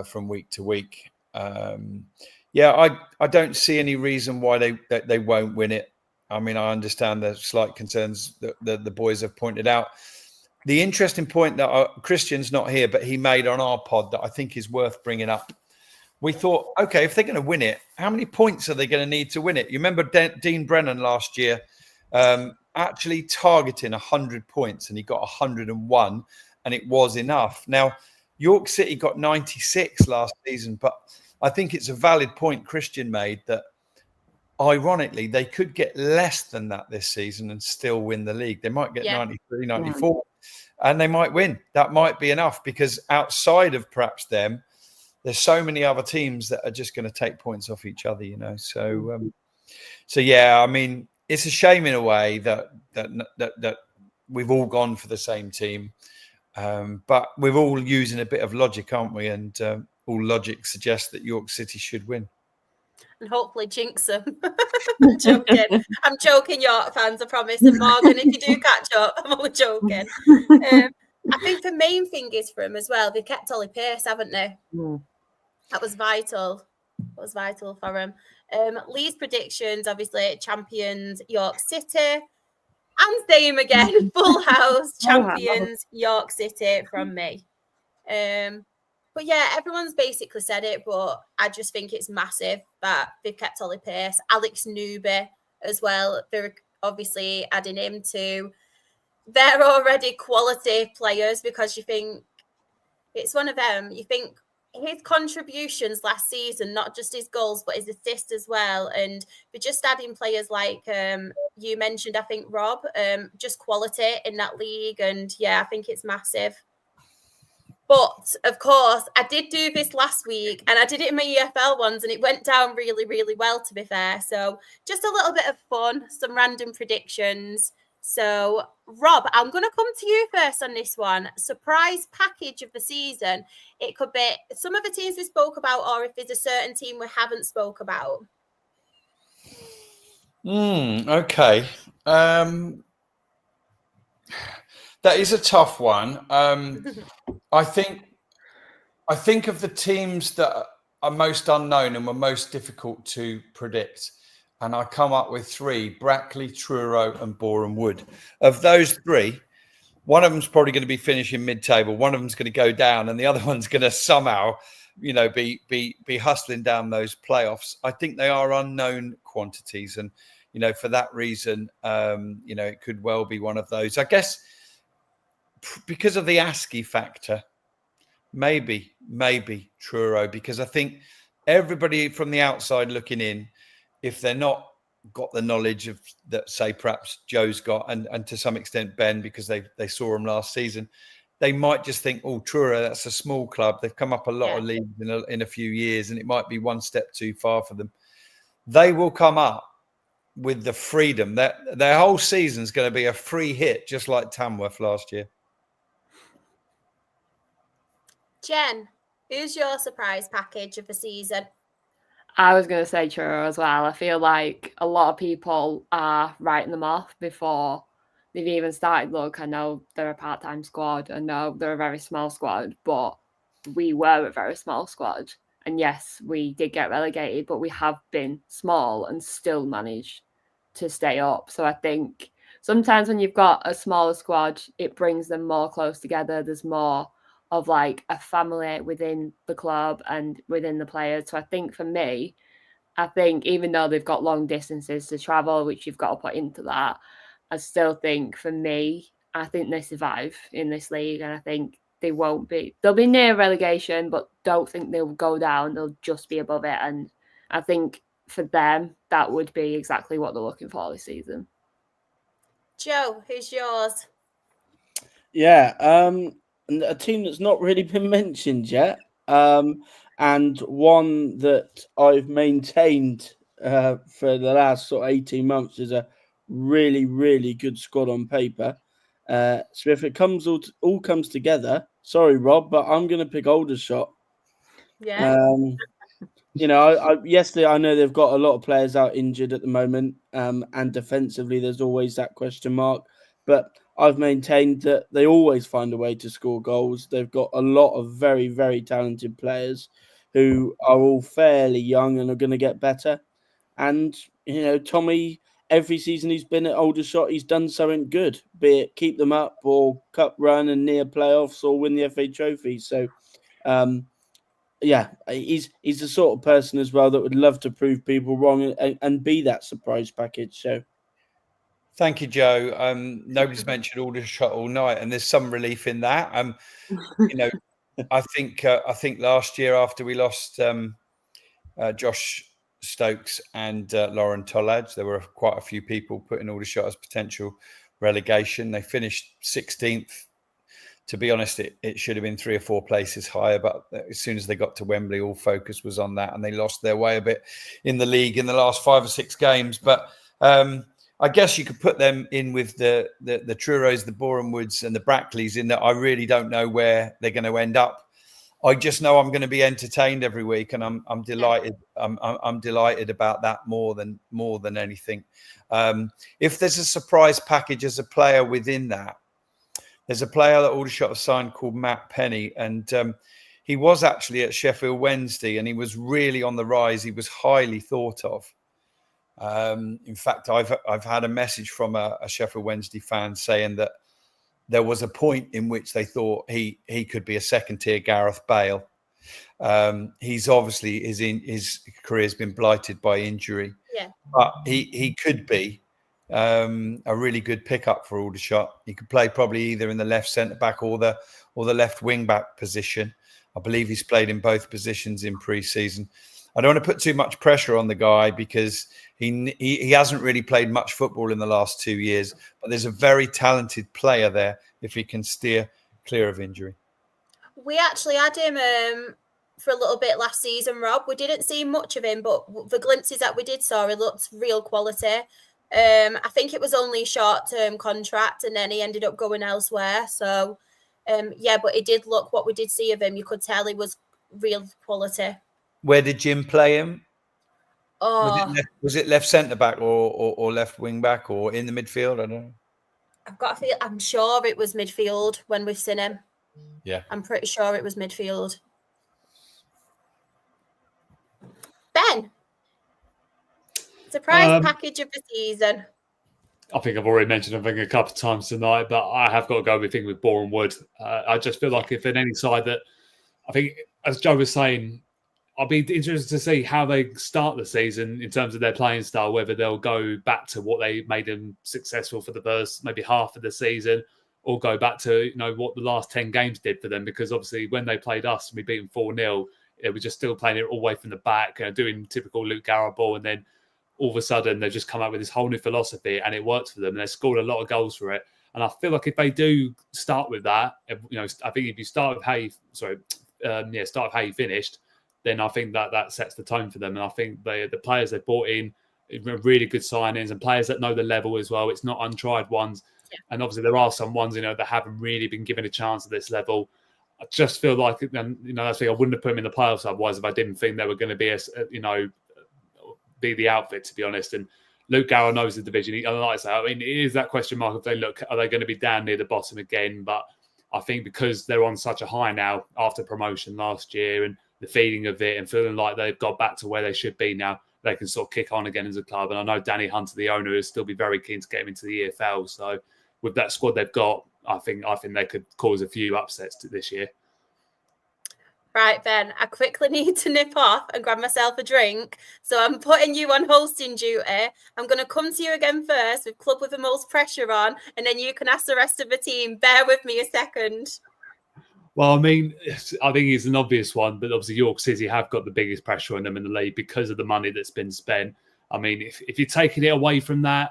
from week to week. Yeah, I don't see any reason why they won't win it. I mean, I understand the slight concerns that the boys have pointed out. The interesting point that Christian's not here, but he made on our pod that I think is worth bringing up. We thought, okay, if they're going to win it, how many points are they going to need to win it? You remember Dean Brennan last year actually targeting 100 points, and he got 101, and it was enough. Now, York City got 96 last season, but I think it's a valid point Christian made that, ironically, they could get less than that this season and still win the league. They might get 93, 94, and they might win. That might be enough, because outside of perhaps them, there's so many other teams that are just going to take points off each other, you know. So yeah, I mean, it's a shame in a way that we've all gone for the same team, but we're all using a bit of logic, aren't we? And all logic suggests that York City should win. And hopefully jinx them. I'm joking. I'm joking, York fans, I promise. And Morgan, if you do catch up, I'm only joking. I think the main thing is for them as well, they've kept Ollie Pearce, haven't they? That was vital. That was vital for them. Lee's predictions, obviously, champions York City. And same again, full house, champions York City from me. But yeah, everyone's basically said it, but I just think it's massive that they've kept Ollie Pearce, Alex Newby as well. They're obviously adding him to their already quality players, because you think it's one of them. You think his contributions last season, not just his goals, but his assists as well. And we're just adding players like you mentioned, I think, Rob, just quality in that league. And yeah, I think it's massive. But of course, I did do this last week, and I did it in my EFL ones, and it went down really, really well, to be fair. So just a little bit of fun, some random predictions. So, Rob, I'm going to come to you first on this one. Surprise package of the season. It could be some of the teams we spoke about, or if there's a certain team we haven't spoke about. Okay. That is a tough one. I think of the teams that are most unknown and were most difficult to predict, and I come up with 3: Brackley, Truro, and Boreham Wood. Of those 3, one of them's probably going to be finishing mid-table, one of them's going to go down, and the other one's going to somehow, you know, be hustling down those playoffs. I think they are unknown quantities, and you know, for that reason, you know, it could well be one of those. I guess because of the ASCII factor, maybe Truro, because I think everybody from the outside looking in, if they're not got the knowledge of that, say perhaps Joe's got, and to some extent Ben, because they saw him last season, they might just think, oh, Truro, that's a small club. They've come up a lot of leagues in a few years, and it might be one step too far for them. They will come up with the freedom that their whole season is going to be a free hit, just like Tamworth last year. Jen, who's your surprise package of the season? I was going to say Truro as well. I feel like a lot of people are writing them off before they've even started. Look, I know they're a part-time squad. I know they're a very small squad, but we were a very small squad. And yes, we did get relegated, but we have been small and still managed to stay up. So I think sometimes when you've got a smaller squad, it brings them more close together. There's more of like a family within the club and within the players. So I think for me, I think even though they've got long distances to travel, which you've got to put into that, I still think for me, I think they survive in this league, and I think they'll be near relegation, but don't think they'll go down. They'll just be above it. And I think for them, that would be exactly what they're looking for this season. Joe, who's yours? Yeah, a team that's not really been mentioned yet, and one that I've maintained for the last sort of 18 months is a really, really good squad on paper. So if it all comes together, sorry, Rob, but I'm going to pick Aldershot. Yeah. Yesterday I know they've got a lot of players out injured at the moment, and defensively there's always that question mark. But I've maintained that they always find a way to score goals. They've got a lot of very, very talented players who are all fairly young and are going to get better. And, Tommy, every season he's been at Aldershot, he's done something good, be it keep them up or cup run and near playoffs or win the FA Trophy. So, he's the sort of person as well that would love to prove people wrong and be that surprise package. So, thank you, Joe. Nobody's mentioned Aldershot all night, and there's some relief in that. I think last year after we lost Josh Stokes and Lauren Tollage, there were quite a few people putting Aldershot as potential relegation. They finished 16th. To be honest, it should have been 3 or 4 places higher, but as soon as they got to Wembley, all focus was on that, and they lost their way a bit in the league in the last 5 or 6 games. But I guess you could put them in with the Truros, the Boreham Woods, and the Brackleys, in that I really don't know where they're going to end up. I just know I'm going to be entertained every week, and I'm delighted. I'm delighted about that more than anything. If there's a surprise package as a player within that, there's a player that Aldershot have signed called Matt Penny, and he was actually at Sheffield Wednesday, and he was really on the rise. He was highly thought of. In fact, I've had a message from a Sheffield Wednesday fan saying that there was a point in which they thought he could be a second-tier Gareth Bale. He's obviously his career has been blighted by injury, but he could be a really good pickup for Aldershot. He could play probably either in the left centre back or the left wing back position. I believe he's played in both positions in pre-season. I don't want to put too much pressure on the guy because he hasn't really played much football in the last 2 years, but there's a very talented player there if he can steer clear of injury. We actually had him for a little bit last season, Rob. We didn't see much of him, but the glimpses that we did saw, he looked real quality. I think it was only a short-term contract, and then he ended up going elsewhere. So, but it did look, what we did see of him, you could tell he was real quality. Where did Jim play him? Oh, was it left centre back or left wing back or in the midfield? I don't know. I've got a feel. I'm sure it was midfield when we've seen him. Yeah, I'm pretty sure it was midfield. Ben, surprise package of the season. I think I've already mentioned them a couple of times tonight, but I have got to go with Boreham Wood. I just feel like if in any side that, I think, as Joe was saying, I'll be interested to see how they start the season in terms of their playing style, whether they'll go back to what they made them successful for the first maybe half of the season, or go back to what the last 10 games did for them. Because obviously when they played us and we beat them 4-0, it was just still playing it all the way from the back, doing typical Luke Garrett ball, and then all of a sudden they've just come up with this whole new philosophy and it works for them. And they scored a lot of goals for it. And I feel like if they do start with that, I think if you start with how you finished, then I think that sets the tone for them. And I think the players they've brought in really good signings and players that know the level as well. It's not untried ones. Yeah. And obviously there are some ones, that haven't really been given a chance at this level. I just feel like, that's why I wouldn't have put them in the playoffs otherwise if I didn't think they were going to be, be the outfit, to be honest. And Luke Gower knows the division. He likes that. I mean, it is that question mark if they look, are they going to be down near the bottom again? But I think because they're on such a high now after promotion last year and the feeling of it and feeling like they've got back to where they should be now, they can sort of kick on again as a club. And I know Danny Hunter, the owner, will still be very keen to get him into the EFL. So with that squad they've got, I think they could cause a few upsets this year. Right, Ben, I quickly need to nip off and grab myself a drink. So I'm putting you on hosting duty. I'm going to come to you again first with club with the most pressure on, and then you can ask the rest of the team. Bear with me a second. Well, I mean, I think it's an obvious one, but obviously York City have got the biggest pressure on them in the league because of the money that's been spent. I mean, if you're taking it away from that,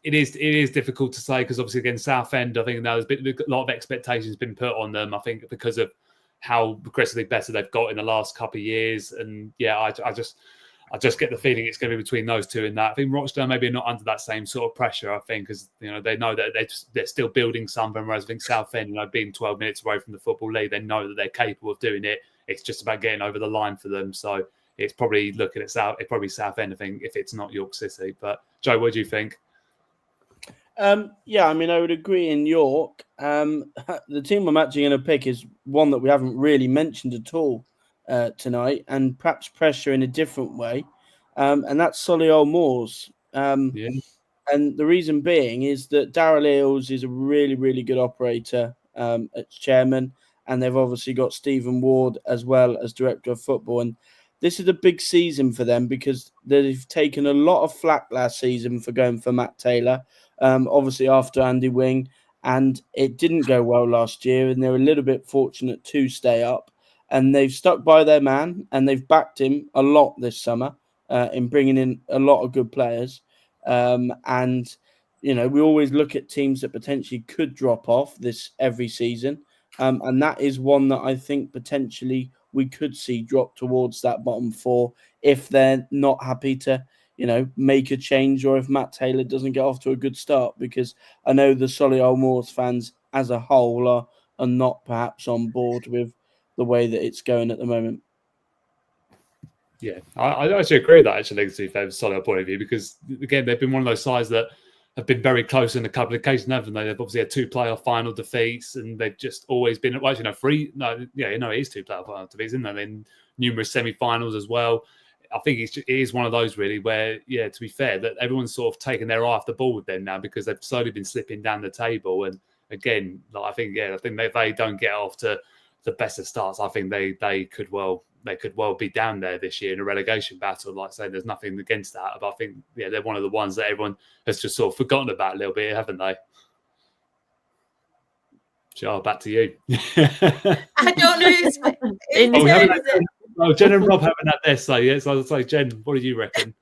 it is difficult to say because obviously against Southend, I think there's been a lot of expectations been put on them. I think because of how progressively better they've got in the last couple of years, and yeah, I just get the feeling it's going to be between those two in that. I think Rochdale maybe are not under that same sort of pressure. I think because they know that they're still building something, whereas I think Southend, being 12 minutes away from the Football League, they know that they're capable of doing it. It's just about getting over the line for them. So it's probably looking at Southend, I think, if it's not York City. But Joe, what do you think? Yeah, I mean, I would agree in York. The team I'm actually going to pick is one that we haven't really mentioned at all tonight, and perhaps pressure in a different way, and that's Solihull Moors. Yeah. And the reason being is that Darryl Eales is a really, really good operator as chairman, and they've obviously got Stephen Ward as well as director of football. And this is a big season for them because they've taken a lot of flack last season for going for Matt Taylor. Obviously after Andy Wing, and it didn't go well last year, and they're a little bit fortunate to stay up, and they've stuck by their man, and they've backed him a lot this summer in bringing in a lot of good players. And we always look at teams that potentially could drop off this every season, and that is one that I think potentially we could see drop towards that bottom four if they're not happy to make a change, or if Matt Taylor doesn't get off to a good start, because I know the Solihull Moors fans as a whole are not perhaps on board with the way that it's going at the moment. Yeah, I actually agree with that, actually, to be fair, from a Solihull point of view, because, again, they've been one of those sides that have been very close in a couple of occasions, haven't they? They've obviously had 2 playoff final defeats, and they've just always been, it is 2 playoff final defeats, isn't there? Then numerous semi-finals as well. I think it is one of those really where, yeah, to be fair, that everyone's sort of taken their eye off the ball with them now because they've slowly been slipping down the table. And again, I think if they don't get off to the best of starts, I think they could well be down there this year in a relegation battle. Like I say, there's nothing against that, but I think they're one of the ones that everyone has just sort of forgotten about a little bit, haven't they? Sure, back to you. I don't know who's Jen and Rob haven't had their say yet, so I'll say, Jen, what do you reckon?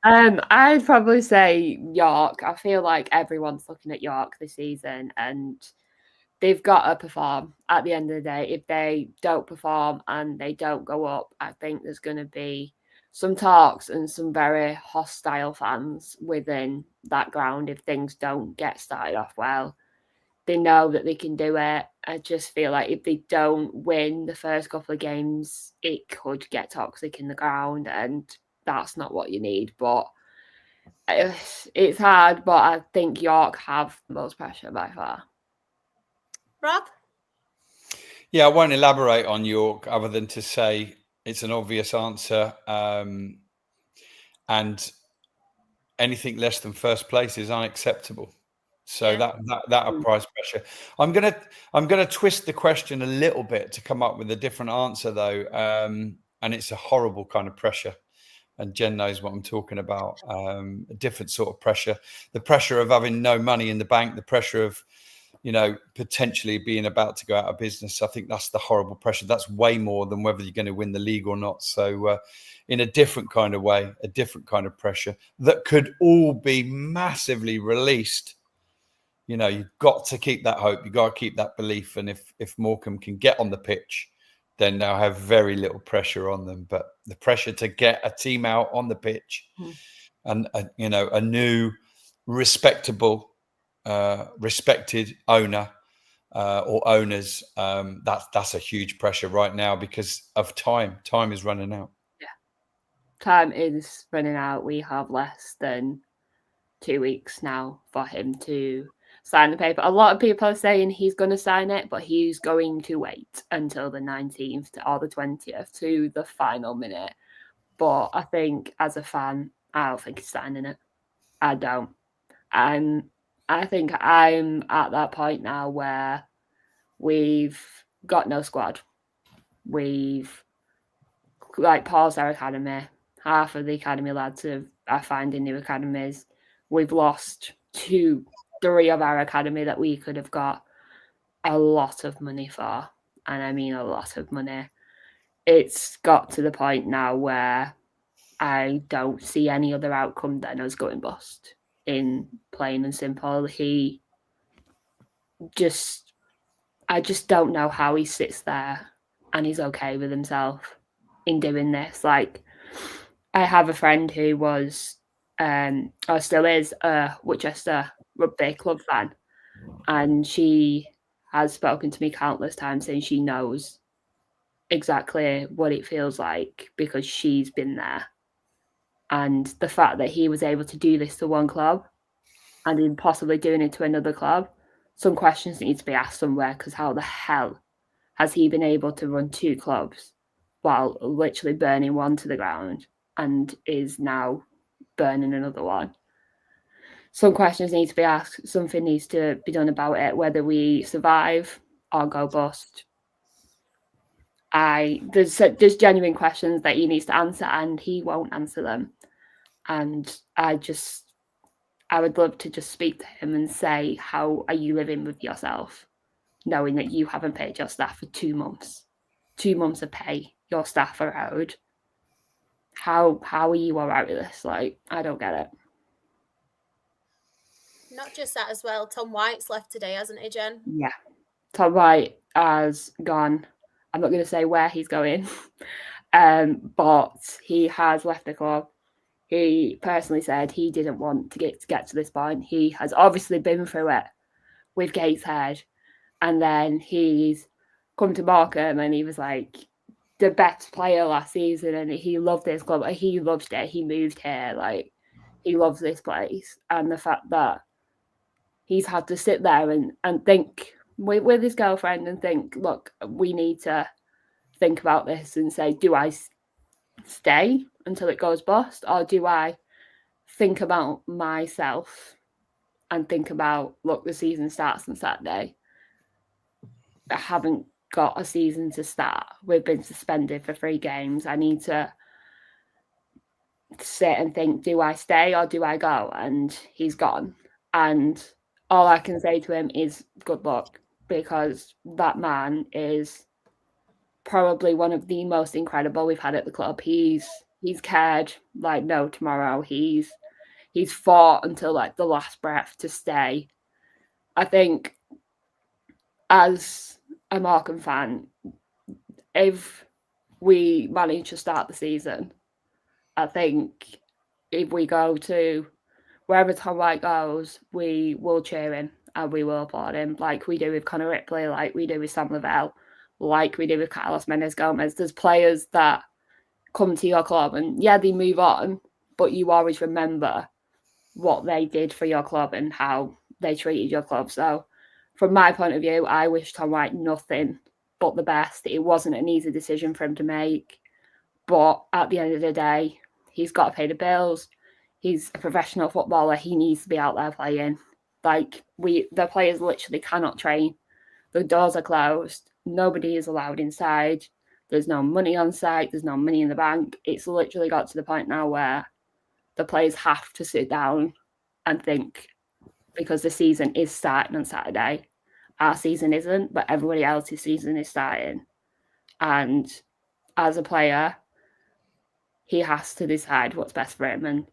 I'd probably say York. I feel like everyone's looking at York this season, and they've got to perform at the end of the day. If they don't perform and they don't go up, I think there's going to be some talks and some very hostile fans within that ground if things don't get started off well. They know that they can do it. I just feel like if they don't win the first couple of games, it could get toxic in the ground, and that's not what you need. But it's hard, but I think York have the most pressure by far. Rob? Yeah, I won't elaborate on York other than to say it's an obvious answer. And anything less than first place is unacceptable. So that applies pressure. I'm gonna twist the question a little bit to come up with a different answer though, and it's a horrible kind of pressure. And Jen knows what I'm talking about. A different sort of pressure. The pressure of having no money in the bank. The pressure of potentially being about to go out of business. I think that's the horrible pressure. That's way more than whether you're going to win the league or not. So in a different kind of way, a different kind of pressure that could all be massively released you've got to keep that hope. You've got to keep that belief. And if Morecambe can get on the pitch, then they'll have very little pressure on them. But the pressure to get a team out on the pitch and, a new respectable, respected owner or owners, that's a huge pressure right now because of time. Time is running out. Yeah. Time is running out. We have less than 2 weeks now for him to sign the paper. A lot of people are saying he's going to sign it, but he's going to wait until the 19th or the 20th to the final minute. But I think as a fan, I don't think he's signing it. I don't. I think I'm at that point now where we've got no squad. We've paused our academy. Half of the academy lads are finding new academies. We've lost 2-3 of our academy that we could have got a lot of money for. And I mean a lot of money. It's got to the point now where I don't see any other outcome than us going bust. In plain and simple, I just don't know how he sits there and he's okay with himself in doing this. I have a friend who was, or still is, a Worcester Rugby Club fan, and she has spoken to me countless times saying she knows exactly what it feels like because she's been there. And the fact that he was able to do this to one club and then possibly doing it to another club, some questions need to be asked somewhere because how the hell has he been able to run 2 clubs while literally burning one to the ground and is now burning another one? Some questions need to be asked. Something needs to be done about it, whether we survive or go bust. There's genuine questions that he needs to answer and he won't answer them. And I would love to just speak to him and say, how are you living with yourself, knowing that you haven't paid your staff for 2 months? 2 months of pay your staff are owed. How are you all right with this? I don't get it. Not just that as well. Tom White's left today, hasn't he, Jen? Yeah. Tom White has gone. I'm not going to say where he's going, but he has left the club. He personally said he didn't want to get to this point. He has obviously been through it with Gateshead, and then he's come to Morecambe and he was the best player last season, and he loved this club. He loved it. He moved here. He loves this place. And the fact that he's had to sit there and think with his girlfriend and think, look, we need to think about this and say, do I stay until it goes bust, or do I think about myself and think about, look, the season starts on Saturday. I haven't got a season to start. We've been suspended for 3 games. I need to sit and think, do I stay or do I go? And he's gone. And all I can say to him is good luck, because that man is probably one of the most incredible we've had at the club. He's cared like no tomorrow. He's fought until the last breath to stay. I think as a Morecambe fan, if we manage to start the season, I think if we go to wherever Tom White goes, we will cheer him and we will applaud him, like we do with Connor Ripley, like we do with Sam Lavelle, like we do with Carlos Mendes-Gomez. There's players that come to your club and they move on, but you always remember what they did for your club and how they treated your club. So from my point of view, I wish Tom White nothing but the best. It wasn't an easy decision for him to make, but at the end of the day, he's got to pay the bills. He's a professional footballer. He needs to be out there playing. The players literally cannot train. The doors are closed. Nobody is allowed inside. There's no money on site. There's no money in the bank. It's literally got to the point now where the players have to sit down and think, because the season is starting on Saturday. Our season isn't, but everybody else's season is starting. And as a player, he has to decide what's best for him. And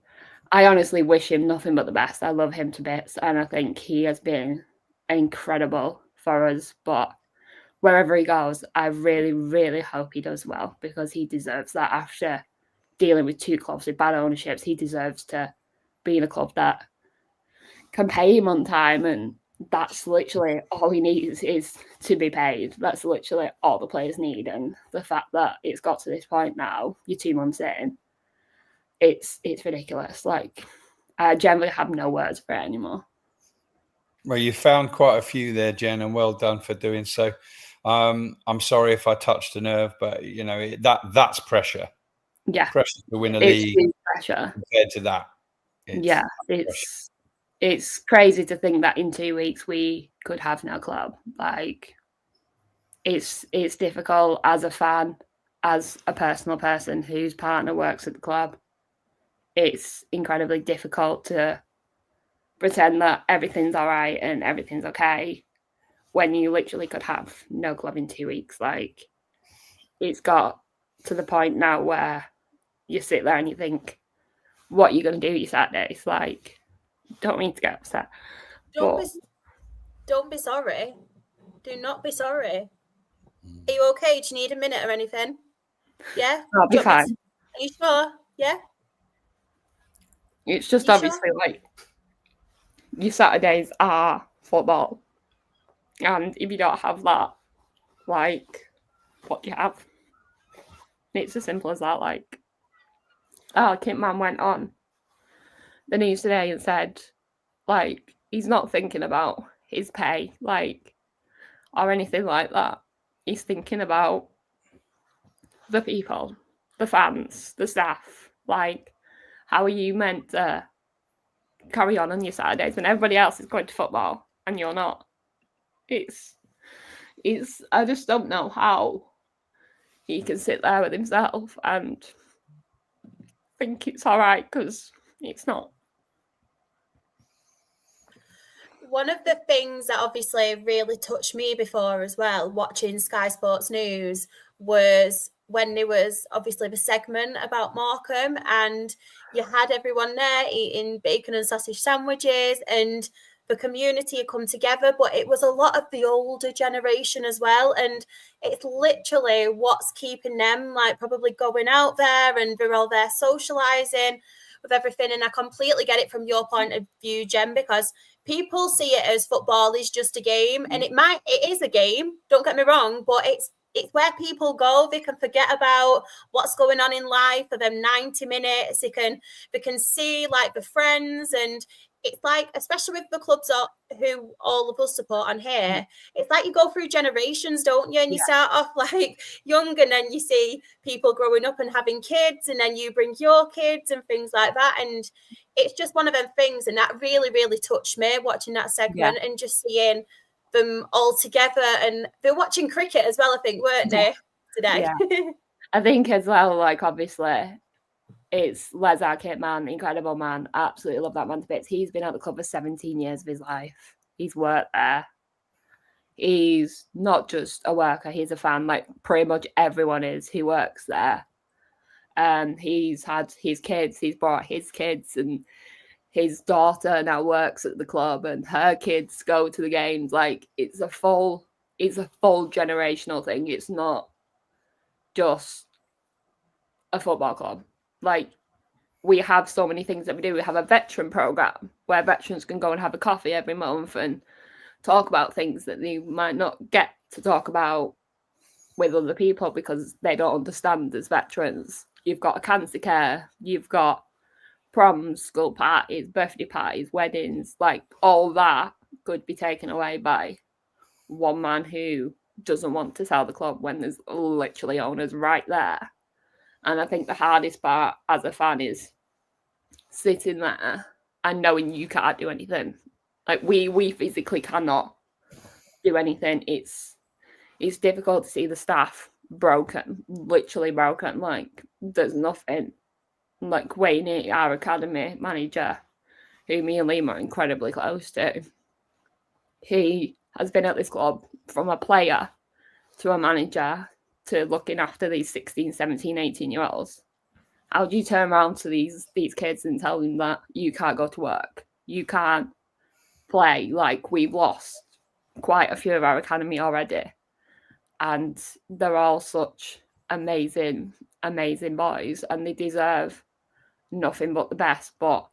I honestly wish him nothing but the best. I love him to bits, and I think he has been incredible for us. But wherever he goes, I really, really hope he does well, because he deserves that. After dealing with 2 clubs with bad ownerships, he deserves to be in a club that can pay him on time, and that's literally all he needs, is to be paid. That's literally all the players need, and the fact that it's got to this point now, you're 2 months in, it's ridiculous. Like, I generally have no words for it anymore. Well, you found quite a few there, Jen, and well done for doing so. I'm sorry if I touched a nerve, but that's pressure. Yeah, pressure to win a league. Pressure compared to that. It's crazy to think that in 2 weeks we could have no club. Like, it's difficult as a fan, as a personal person whose partner works at the club. It's incredibly difficult to pretend that everything's all right and everything's okay when you literally could have no club in 2 weeks. Like, it's got to the point now where you sit there and you think, what are you going to do your Saturdays? Like, don't mean to get upset. Don't be sorry. Do not be sorry. Are you okay? Do you need a minute or anything? Yeah? I'll be fine. Are you sure? Yeah? It's just obviously sure? Like, your Saturdays are football. And if you don't have that, like, what do you have? It's as simple as that. Like, Kit Man went on the news today and said, like, he's not thinking about his pay, like, or anything like that. He's thinking about the people, the fans, the staff. Like, how are you meant to carry on your Saturdays when everybody else is going to football and you're not? It's I just don't know how he can sit there with himself and think it's all right, because it's not. One of the things that obviously really touched me before as well, watching Sky Sports News, was when there was obviously the segment about Morecambe, and you had everyone there eating bacon and sausage sandwiches, and the community had come together, but it was a lot of the older generation as well. And it's literally what's keeping them, like, probably going out there, and they're all there socialising with everything. And I completely get it from your point of view, Jen, because people see it as football is just a game, and it is a game, don't get me wrong, but it's where people go. They can forget about what's going on in life for them 90 minutes. They can see, like, the friends, and it's like, especially with the clubs who all of us support on here, it's like you go through generations, don't you? And you start off like young, and then you see people growing up and having kids, and then you bring your kids and things like that. And it's just one of them things. And that really, really touched me, watching that segment and just seeing them all together. And they're watching cricket as well, I think, weren't they, today? Yeah. I think as well, like, obviously, it's Les, our Kit Man, incredible man. Absolutely love that man to bits. He's been at the club for 17 years of his life. He's worked there. He's not just a worker, he's a fan, like pretty much everyone is who works there. He's had his kids, he's brought his kids, and his daughter now works at the club, and her kids go to the games. Like, it's a full generational thing. It's not just a football club. Like, we have so many things that we do. We have a veteran program where veterans can go and have a coffee every month and talk about things that they might not get to talk about with other people because they don't understand as veterans. You've got a cancer care, you've got proms, school parties, birthday parties, weddings, like, all that could be taken away by one man who doesn't want to sell the club when there's literally owners right there. And I think the hardest part as a fan is sitting there and knowing you can't do anything. Like, we physically cannot do anything. It's difficult to see the staff broken, literally broken. Like, there's nothing. Like, Wayne, our academy manager, who me and Liam are incredibly close to, he has been at this club from a player to a manager to looking after these 16, 17, 18-year-olds. How do you turn around to these kids and tell them that you can't go to work, you can't play? Like, we've lost quite a few of our academy already, and they're all such amazing boys, and they deserve nothing but the best. But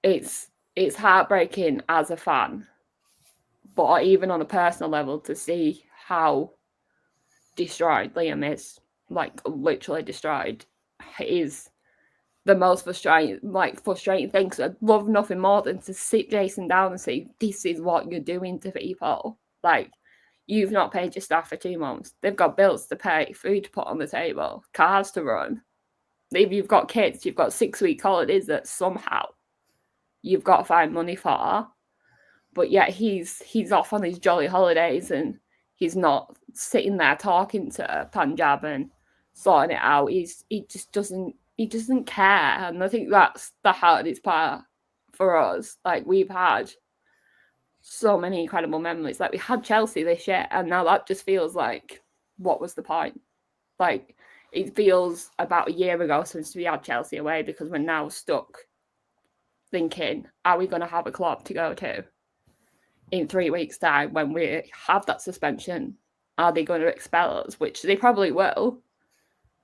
it's heartbreaking as a fan, but even on a personal level, to see how destroyed Liam is, like literally destroyed, is the most frustrating thing. Because I'd love nothing more than to sit Jason down and say, this is what you're doing to people. Like, you've not paid your staff for 2 months. They've got bills to pay, food to put on the table, cars to run. If you've got kids, you've got 6-week holidays that somehow you've got to find money for. But yet he's off on these jolly holidays, and he's not sitting there talking to Punjab and sorting it out. He just doesn't care. And I think that's the hardest part for us. Like, we've had so many incredible memories. Like, we had Chelsea this year, and now that just feels like, what was the point? Like, it feels about a year ago since we had Chelsea away, because we're now stuck thinking, are we going to have a club to go to in 3 weeks' time when we have that suspension? Are they going to expel us? Which they probably will.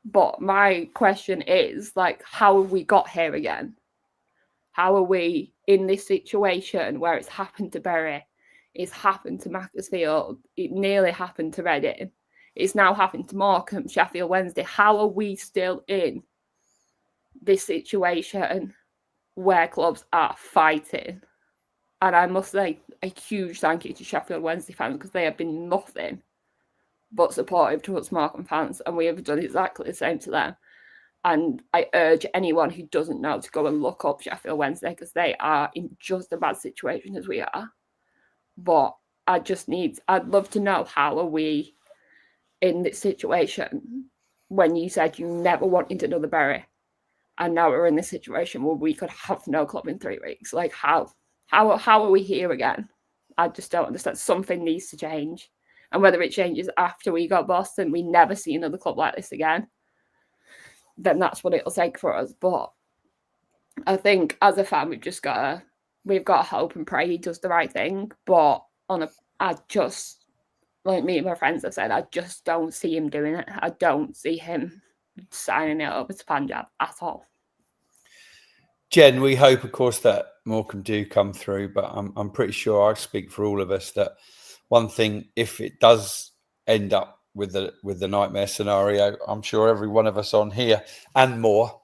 But my question is, like, how have we got here again? How are we in this situation where it's happened to Bury, it's happened to Macclesfield, it nearly happened to Reading, it's now happened to Morecambe, Sheffield Wednesday? How are we still in this situation where clubs are fighting? And I must say a huge thank you to Sheffield Wednesday fans, because they have been nothing but supportive towards Morecambe fans, and we have done exactly the same to them. And I urge anyone who doesn't know to go and look up Sheffield Wednesday, because they are in just a bad situation as we are. But I'd love to know, how are we in this situation when you said you never wanted another Bury, and now we're in this situation where we could have no club in 3 weeks? Like, how are we here again? I just don't understand. Something needs to change. And whether it changes after we got Boston, we never see another club like this again, then that's what it'll take for us. But I think as a fan, we've got to hope and pray he does the right thing. But I just, like me and my friends have said, I just don't see him doing it. I don't see him signing it over to Punjab at all. Jen, we hope, of course, that Morecambe do come through, but I'm pretty sure I speak for all of us that one thing, if it does end up with the nightmare scenario, I'm sure every one of us on here and more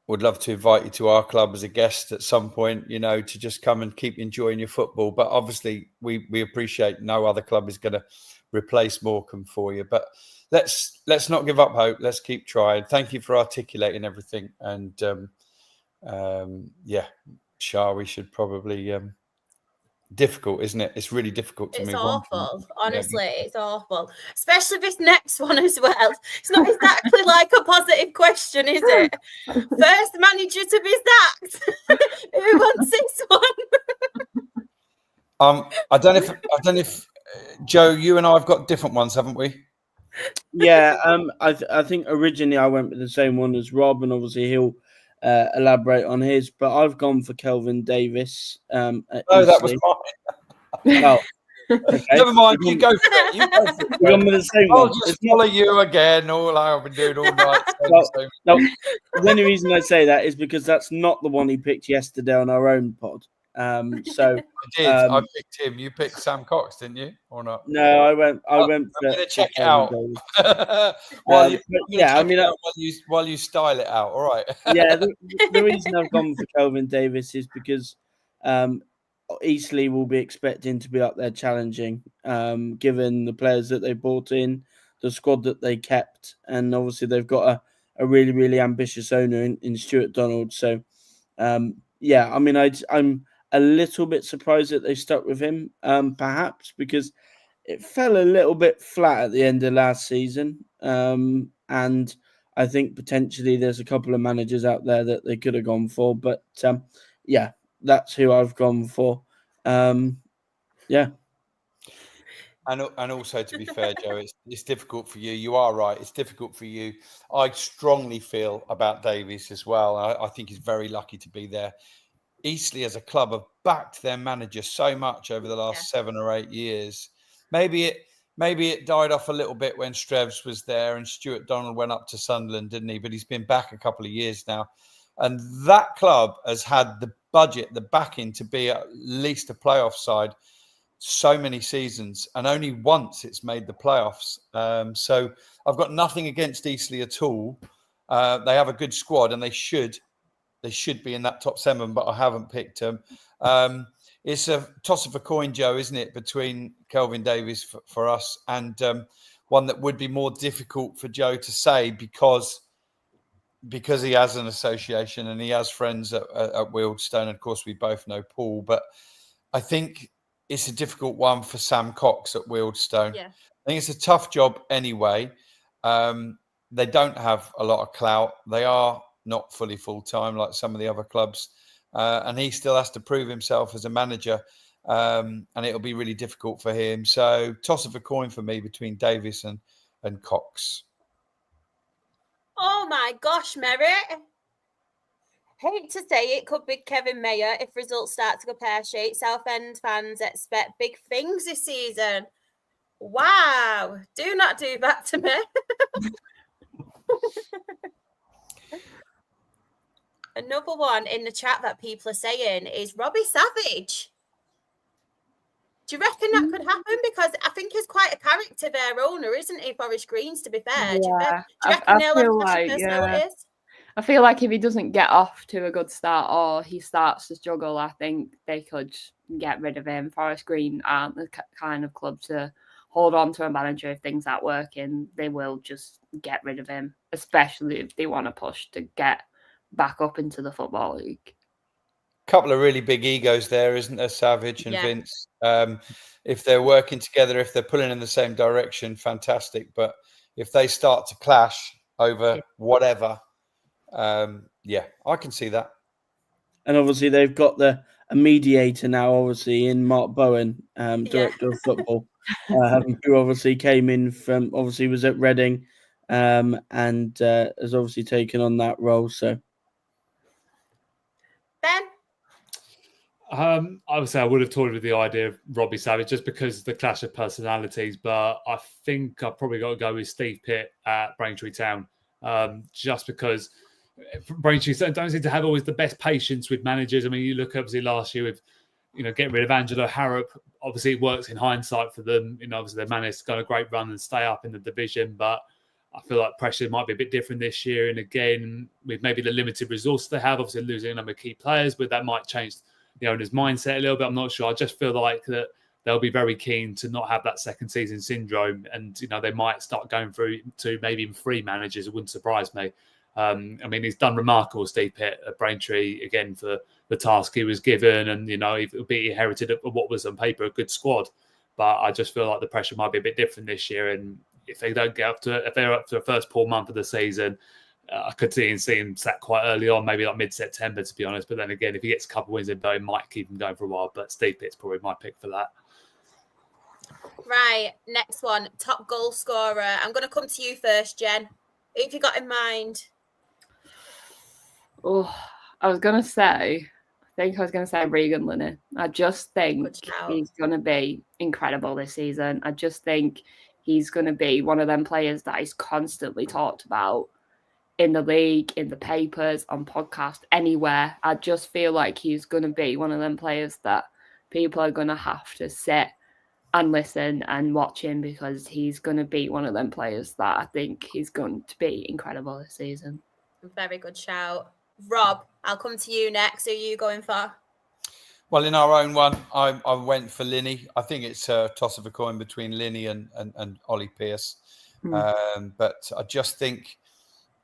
would love to invite you to our club as a guest at some point, to just come and keep enjoying your football. But obviously we appreciate no other club is going to replace Morecambe for you. But let's not give up hope. Let's keep trying. Thank you for articulating everything. And Shah, we should probably difficult, isn't it? It's really difficult to move on. It's awful. Honestly, it's awful. Especially this next one as well. It's not exactly like a positive question, is it? First manager to be sacked. Who wants this one? I don't know if Joe, you and I have got different ones, haven't we? Yeah. I think originally I went with the same one as Rob, and obviously he'll elaborate on his. But I've gone for Kelvin Davis. That was mine. Oh, okay. Never mind. You go for it. We're on with the same I'll one. just follow you again. All I've been doing all night. No, the only reason I say that is because that's not the one he picked yesterday on our own pod. I did. I picked him. You picked Sam Cox, didn't you, or not? No, I went. I'm going to check it out. While you style it out. All right. Yeah, the reason I've gone for Kelvin Davis is because Eastleigh will be expecting to be up there challenging, given the players that they brought in, the squad that they kept, and obviously they've got a really, really ambitious owner in Stuart Donald. So, I'm a little bit surprised that they stuck with him, perhaps because it fell a little bit flat at the end of last season, and I think potentially there's a couple of managers out there that they could have gone for, but that's who I've gone for. And also, to be fair, Joe, it's difficult for you. You are right. It's difficult for you. I strongly feel about Davies as well. I think he's very lucky to be there. Eastleigh as a club have backed their manager so much over the last 7 or 8 years. Maybe it died off a little bit when Strevs was there and Stuart Donald went up to Sunderland, didn't he? But he's been back a couple of years now. And that club has had the budget, the backing to be at least a playoff side so many seasons, and only once it's made the playoffs. So I've got nothing against Eastleigh at all. They have a good squad, and they should be in that top 7, but I haven't picked them. It's a toss of a coin, Joe, isn't it, between Kelvin Davies for us and one that would be more difficult for Joe to say because he has an association and he has friends at Wealdstone. Of course, we both know Paul, but I think it's a difficult one for Sam Cox at Wealdstone. Yeah. I think it's a tough job anyway. They don't have a lot of clout. They are not fully full-time like some of the other clubs. And he still has to prove himself as a manager. And it'll be really difficult for him. So toss of a coin for me between Davies and Cox. Oh my gosh, Merritt. Hate to say it could be Kevin Mayer if results start to go pear-shaped. Southend fans expect big things this season. Wow. Do not do that to me. Another one in the chat that people are saying is Robbie Savage. Do you reckon that could happen? Because I think he's quite a character their owner, isn't he, Forest Greens, to be fair? Yeah, Do you reckon they'll have clash of personalities? I feel like if he doesn't get off to a good start or he starts to struggle, I think they could get rid of him. Forest Green aren't the kind of club to hold on to a manager if things aren't working. They will just get rid of him, especially if they want to push to get back up into the Football League. Couple of really big egos there, isn't there, Savage and Vince? If they're working together, if they're pulling in the same direction, fantastic. But if they start to clash over whatever, I can see that. And obviously they've got a mediator now, obviously, in Mark Bowen, director of football, who obviously came in from, obviously was at Reading, and has obviously taken on that role. So, Ben? I would say I would have toyed with the idea of Robbie Savage just because of the clash of personalities, but I think I've probably got to go with Steve Pitt at Braintree Town, just because Braintree don't seem to have always the best patience with managers. I mean, you look obviously last year with, getting rid of Angelo Harrop. Obviously, it works in hindsight for them. Obviously they managed to go on a great run and stay up in the division, but I feel like pressure might be a bit different this year. And again, with maybe the limited resources they have, obviously losing a number of key players, but that might change the owner's mindset a little bit. I'm not sure. I just feel like that they'll be very keen to not have that second season syndrome. And, they might start going through to maybe even 3 managers. It wouldn't surprise me. I mean, he's done remarkable, Steve Pitt, at Braintree, again, for the task he was given. And, he inherited what was on paper a good squad. But I just feel like the pressure might be a bit different this year. And if they don't get if they're up to the first poor month of the season, I could see him sacked quite early on, maybe like mid-September, to be honest. But then again, if he gets a couple of wins in, it might keep him going for a while. But Steve Pitt's probably my pick for that. Right, next one, top goal scorer. I'm going to come to you first, Jen. Who have you got in mind? Oh, I think I was going to say Regan Linney. I just think he's going to be incredible this season. I just think he's going to be one of them players that is constantly talked about in the league, in the papers, on podcasts, anywhere. I just feel like he's going to be one of them players that people are going to have to sit and listen and watch him, because he's going to be one of them players that I think he's going to be incredible this season. Very good shout. Rob, I'll come to you next. Who are you going for? Well, in our own one, I went for Linney. I think it's a toss of a coin between Linney and Ollie Pearce. But I just think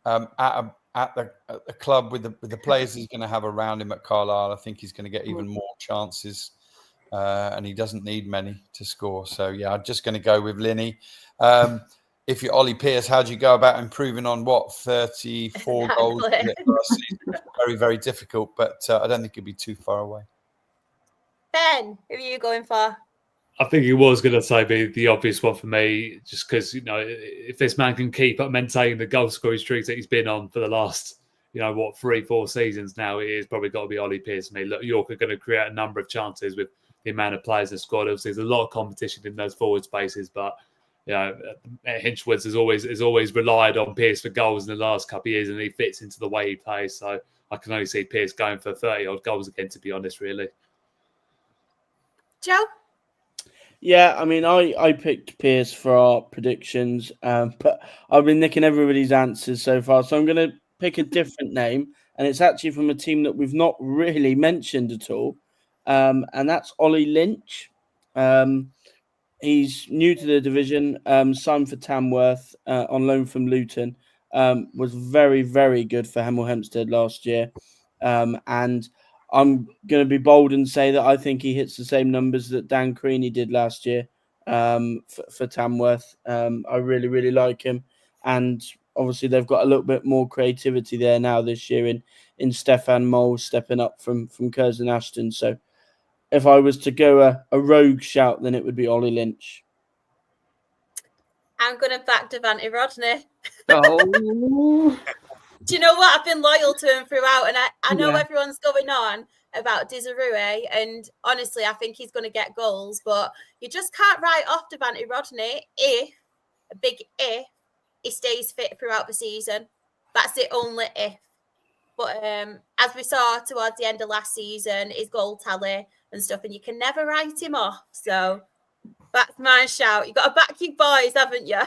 at the club with the players he's going to have around him at Carlisle, I think he's going to get even more chances, and he doesn't need many to score. So yeah, I'm just going to go with Linney. If you're Ollie Pearce, how do you go about improving on 34 goals last season? Very, very difficult, but I don't think it'd be too far away. Ben, who are you going for? I think he was going to say be the obvious one for me, just because, if this man can keep up maintaining the goal scoring streak that he's been on for the last, 3-4 seasons now, it is probably got to be Ollie Pearce for me. Look, York are going to create a number of chances with the amount of players in the squad. Obviously, there's a lot of competition in those forward spaces, but Hinchworth has always relied on Pearce for goals in the last couple of years, and he fits into the way he plays. So I can only see Pearce going for 30-odd goals again, to be honest, really. Joe? Yeah, I mean, I picked Pearce for our predictions, but I've been nicking everybody's answers so far. So I'm going to pick a different name, and it's actually from a team that we've not really mentioned at all, and that's Ollie Lynch. He's new to the division, signed for Tamworth on loan from Luton, was very, very good for Hemel Hempstead last year, and I'm going to be bold and say that I think he hits the same numbers that Dan Creaney did last year for Tamworth. I really, really like him. And obviously they've got a little bit more creativity there now this year in Stefan Moll stepping up from Curzon Ashton. So if I was to go a rogue shout, then it would be Ollie Lynch. I'm going to back Devante Rodney. Oh. Do you know what? I've been loyal to him throughout, and I know everyone's going on about Desirue, and honestly, I think he's going to get goals, but you just can't write off Devante Rodney if, a big if, he stays fit throughout the season. That's the only if. But as we saw towards the end of last season, his goal tally and stuff, and you can never write him off. So that's my shout. You've got to back your boys, haven't you?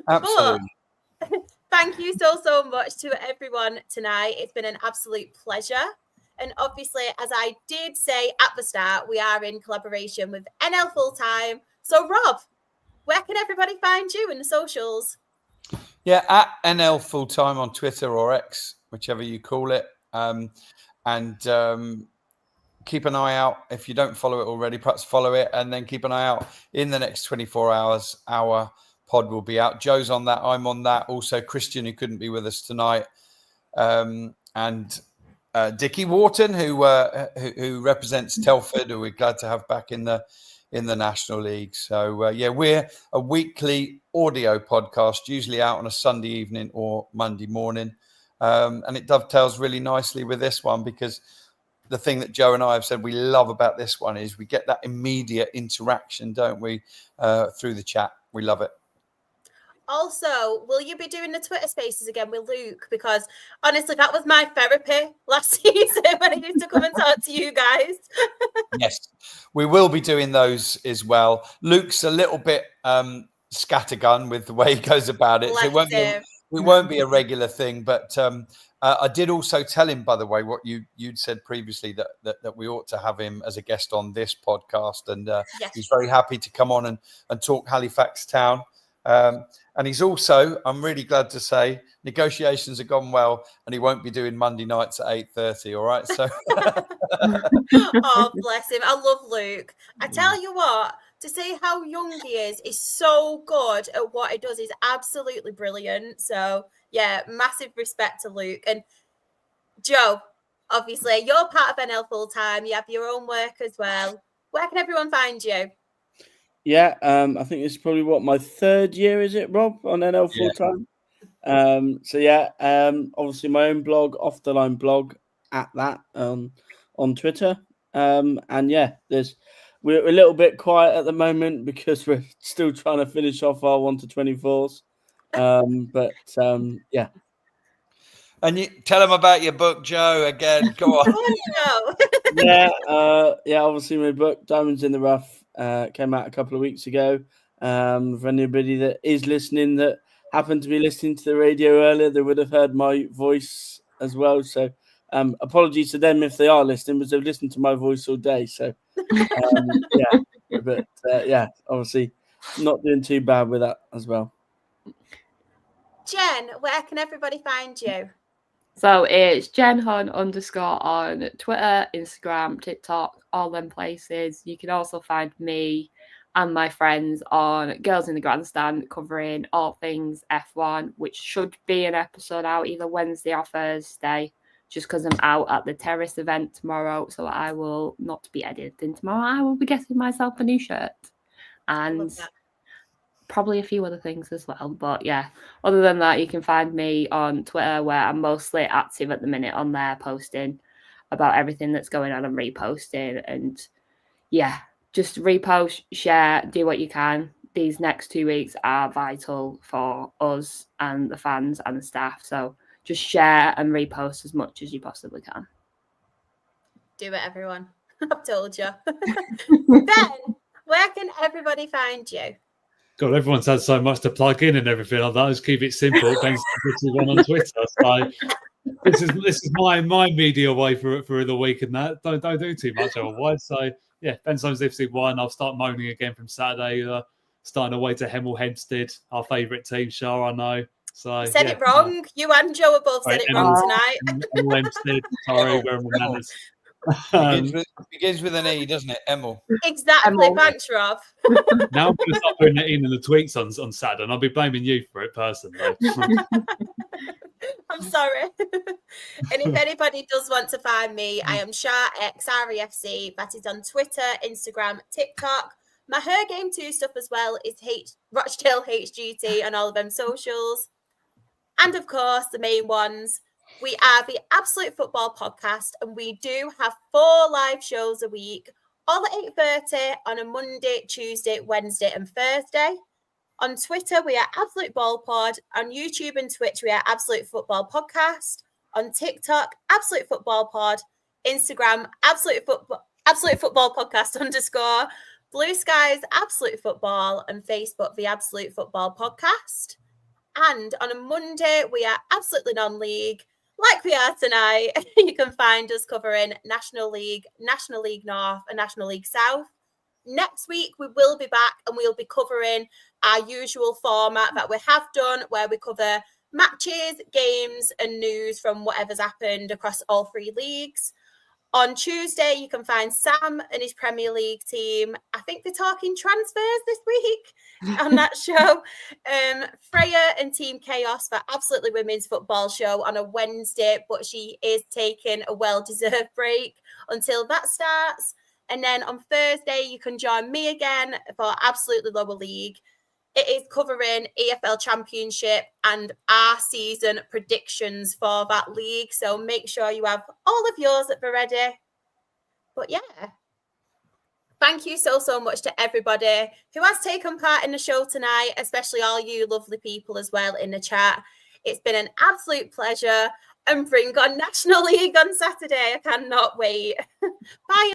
Absolutely. But thank you so much to everyone tonight. It's been an absolute pleasure. And obviously, as I did say at the start, we are in collaboration with NL Fulltime. So, Rob, where can everybody find you in the socials? Yeah, at NL Fulltime on Twitter or X, whichever you call it. And keep an eye out. If you don't follow it already, perhaps follow it. And then keep an eye out. In the next 24 hours, our pod will be out. Joe's on that. I'm on that. Also, Christian, who couldn't be with us tonight. And Dickie Wharton, who represents Telford, who we're glad to have back in the National League. So, we're a weekly audio podcast, usually out on a Sunday evening or Monday morning. And it dovetails really nicely with this one, because the thing that Joe and I have said we love about this one is we get that immediate interaction, don't we, through the chat. We love it. Also, will you be doing the Twitter Spaces again with Luke? Because honestly, that was my therapy last season when I used to come and talk to you guys. Yes, we will be doing those as well. Luke's a little bit scattergun with the way he goes about it. So it won't be a regular thing. But I did also tell him, by the way, what you'd said previously, that we ought to have him as a guest on this podcast. And yes. He's very happy to come on and talk Halifax Town. And he's also, I'm really glad to say, negotiations have gone well, and he won't be doing Monday nights at 8:30. All right. So, oh, bless him. I love Luke. I tell you what, to see how young he is so good at what he does. He's absolutely brilliant. So, yeah, massive respect to Luke. And Joe, obviously, you're part of NL Fulltime. You have your own work as well. Where can everyone find you? Yeah, I think this is probably my third year, is it, Rob, on NL Fulltime? Obviously my own blog, Off the Line blog, at that on Twitter. We're a little bit quiet at the moment because we're still trying to finish off our 1 to 24s. Yeah. And you tell them about your book, Joe. Again, go on. Obviously my book, Diamonds in the Rough, came out a couple of weeks ago. For anybody that is listening that happened to be listening to the radio earlier, they would have heard my voice as well. So apologies to them if they are listening, because they've listened to my voice all day. So obviously not doing too bad with that as well. Jen, where can everybody find you? So it's JenHun _ on Twitter, Instagram, TikTok, all them places. You can also find me and my friends on Girls in the Grandstand, covering all things F1, which should be an episode out either Wednesday or Thursday. just because I'm out at the terrace event tomorrow. So I will not be editing tomorrow. I will be getting myself a new shirt and probably a few other things as well. But yeah, other than that, you can find me on Twitter, where I'm mostly active at the minute on there, posting about everything that's going on and reposting. And yeah, just repost, share, do what you can. These next 2 weeks are vital for us and the fans and the staff. So just share and repost as much as you possibly can. Do it, everyone. I've told you. Ben, where can everybody find you? God, everyone's had so much to plug in and everything like that. Just keep it simple. Ben's one on Twitter. So this is my media way for the week and that. Don't do too much otherwise. So yeah, Ben Soames FC 1. I'll start moaning again from Saturday. Starting away to Hemel Hempstead, our favourite team, Shah, I know. So you said it wrong. You and Joe above said it wrong tonight. Hemel Hempstead. Sorry, we're on manners. Begins with an E, doesn't it? Emil. Exactly. Thanks, Rob. Now I'm going to start putting it in the tweets on Saturday, and I'll be blaming you for it personally. I'm sorry. And if anybody does want to find me, I am Shah X REFC. That is on Twitter, Instagram, TikTok. My Her Game 2 stuff as well is Rochdale HGT on all of them socials. And of course, the main ones. We are the Absolute Football Podcast, and we do have 4 live shows a week, all at 8:30 on a Monday, Tuesday, Wednesday, and Thursday. On Twitter, we are Absolute Ball Pod. On YouTube and Twitch, we are Absolute Football Podcast. On TikTok, Absolute Football Pod. Instagram, Absolute Football Podcast _ Blue Skies, Absolute Football, and Facebook, the Absolute Football Podcast. And on a Monday, we are absolutely non-league, like we are tonight. You can find us covering National League, National League North, and National League South. Next week, we will be back and we'll be covering our usual format that we have done, where we cover matches, games, and news from whatever's happened across all 3 leagues. On Tuesday, you can find Sam and his Premier League team. I think they're talking transfers this week on that show. Freya and Team Chaos for Absolutely Women's Football show on a Wednesday, but she is taking a well-deserved break until that starts. And then on Thursday, you can join me again for Absolutely Lower League. It is covering EFL Championship and our season predictions for that league. So make sure you have all of yours at the ready. But yeah, thank you so much to everybody who has taken part in the show tonight, especially all you lovely people as well in the chat. It's been an absolute pleasure. And bring on National League on Saturday. I cannot wait. Bye.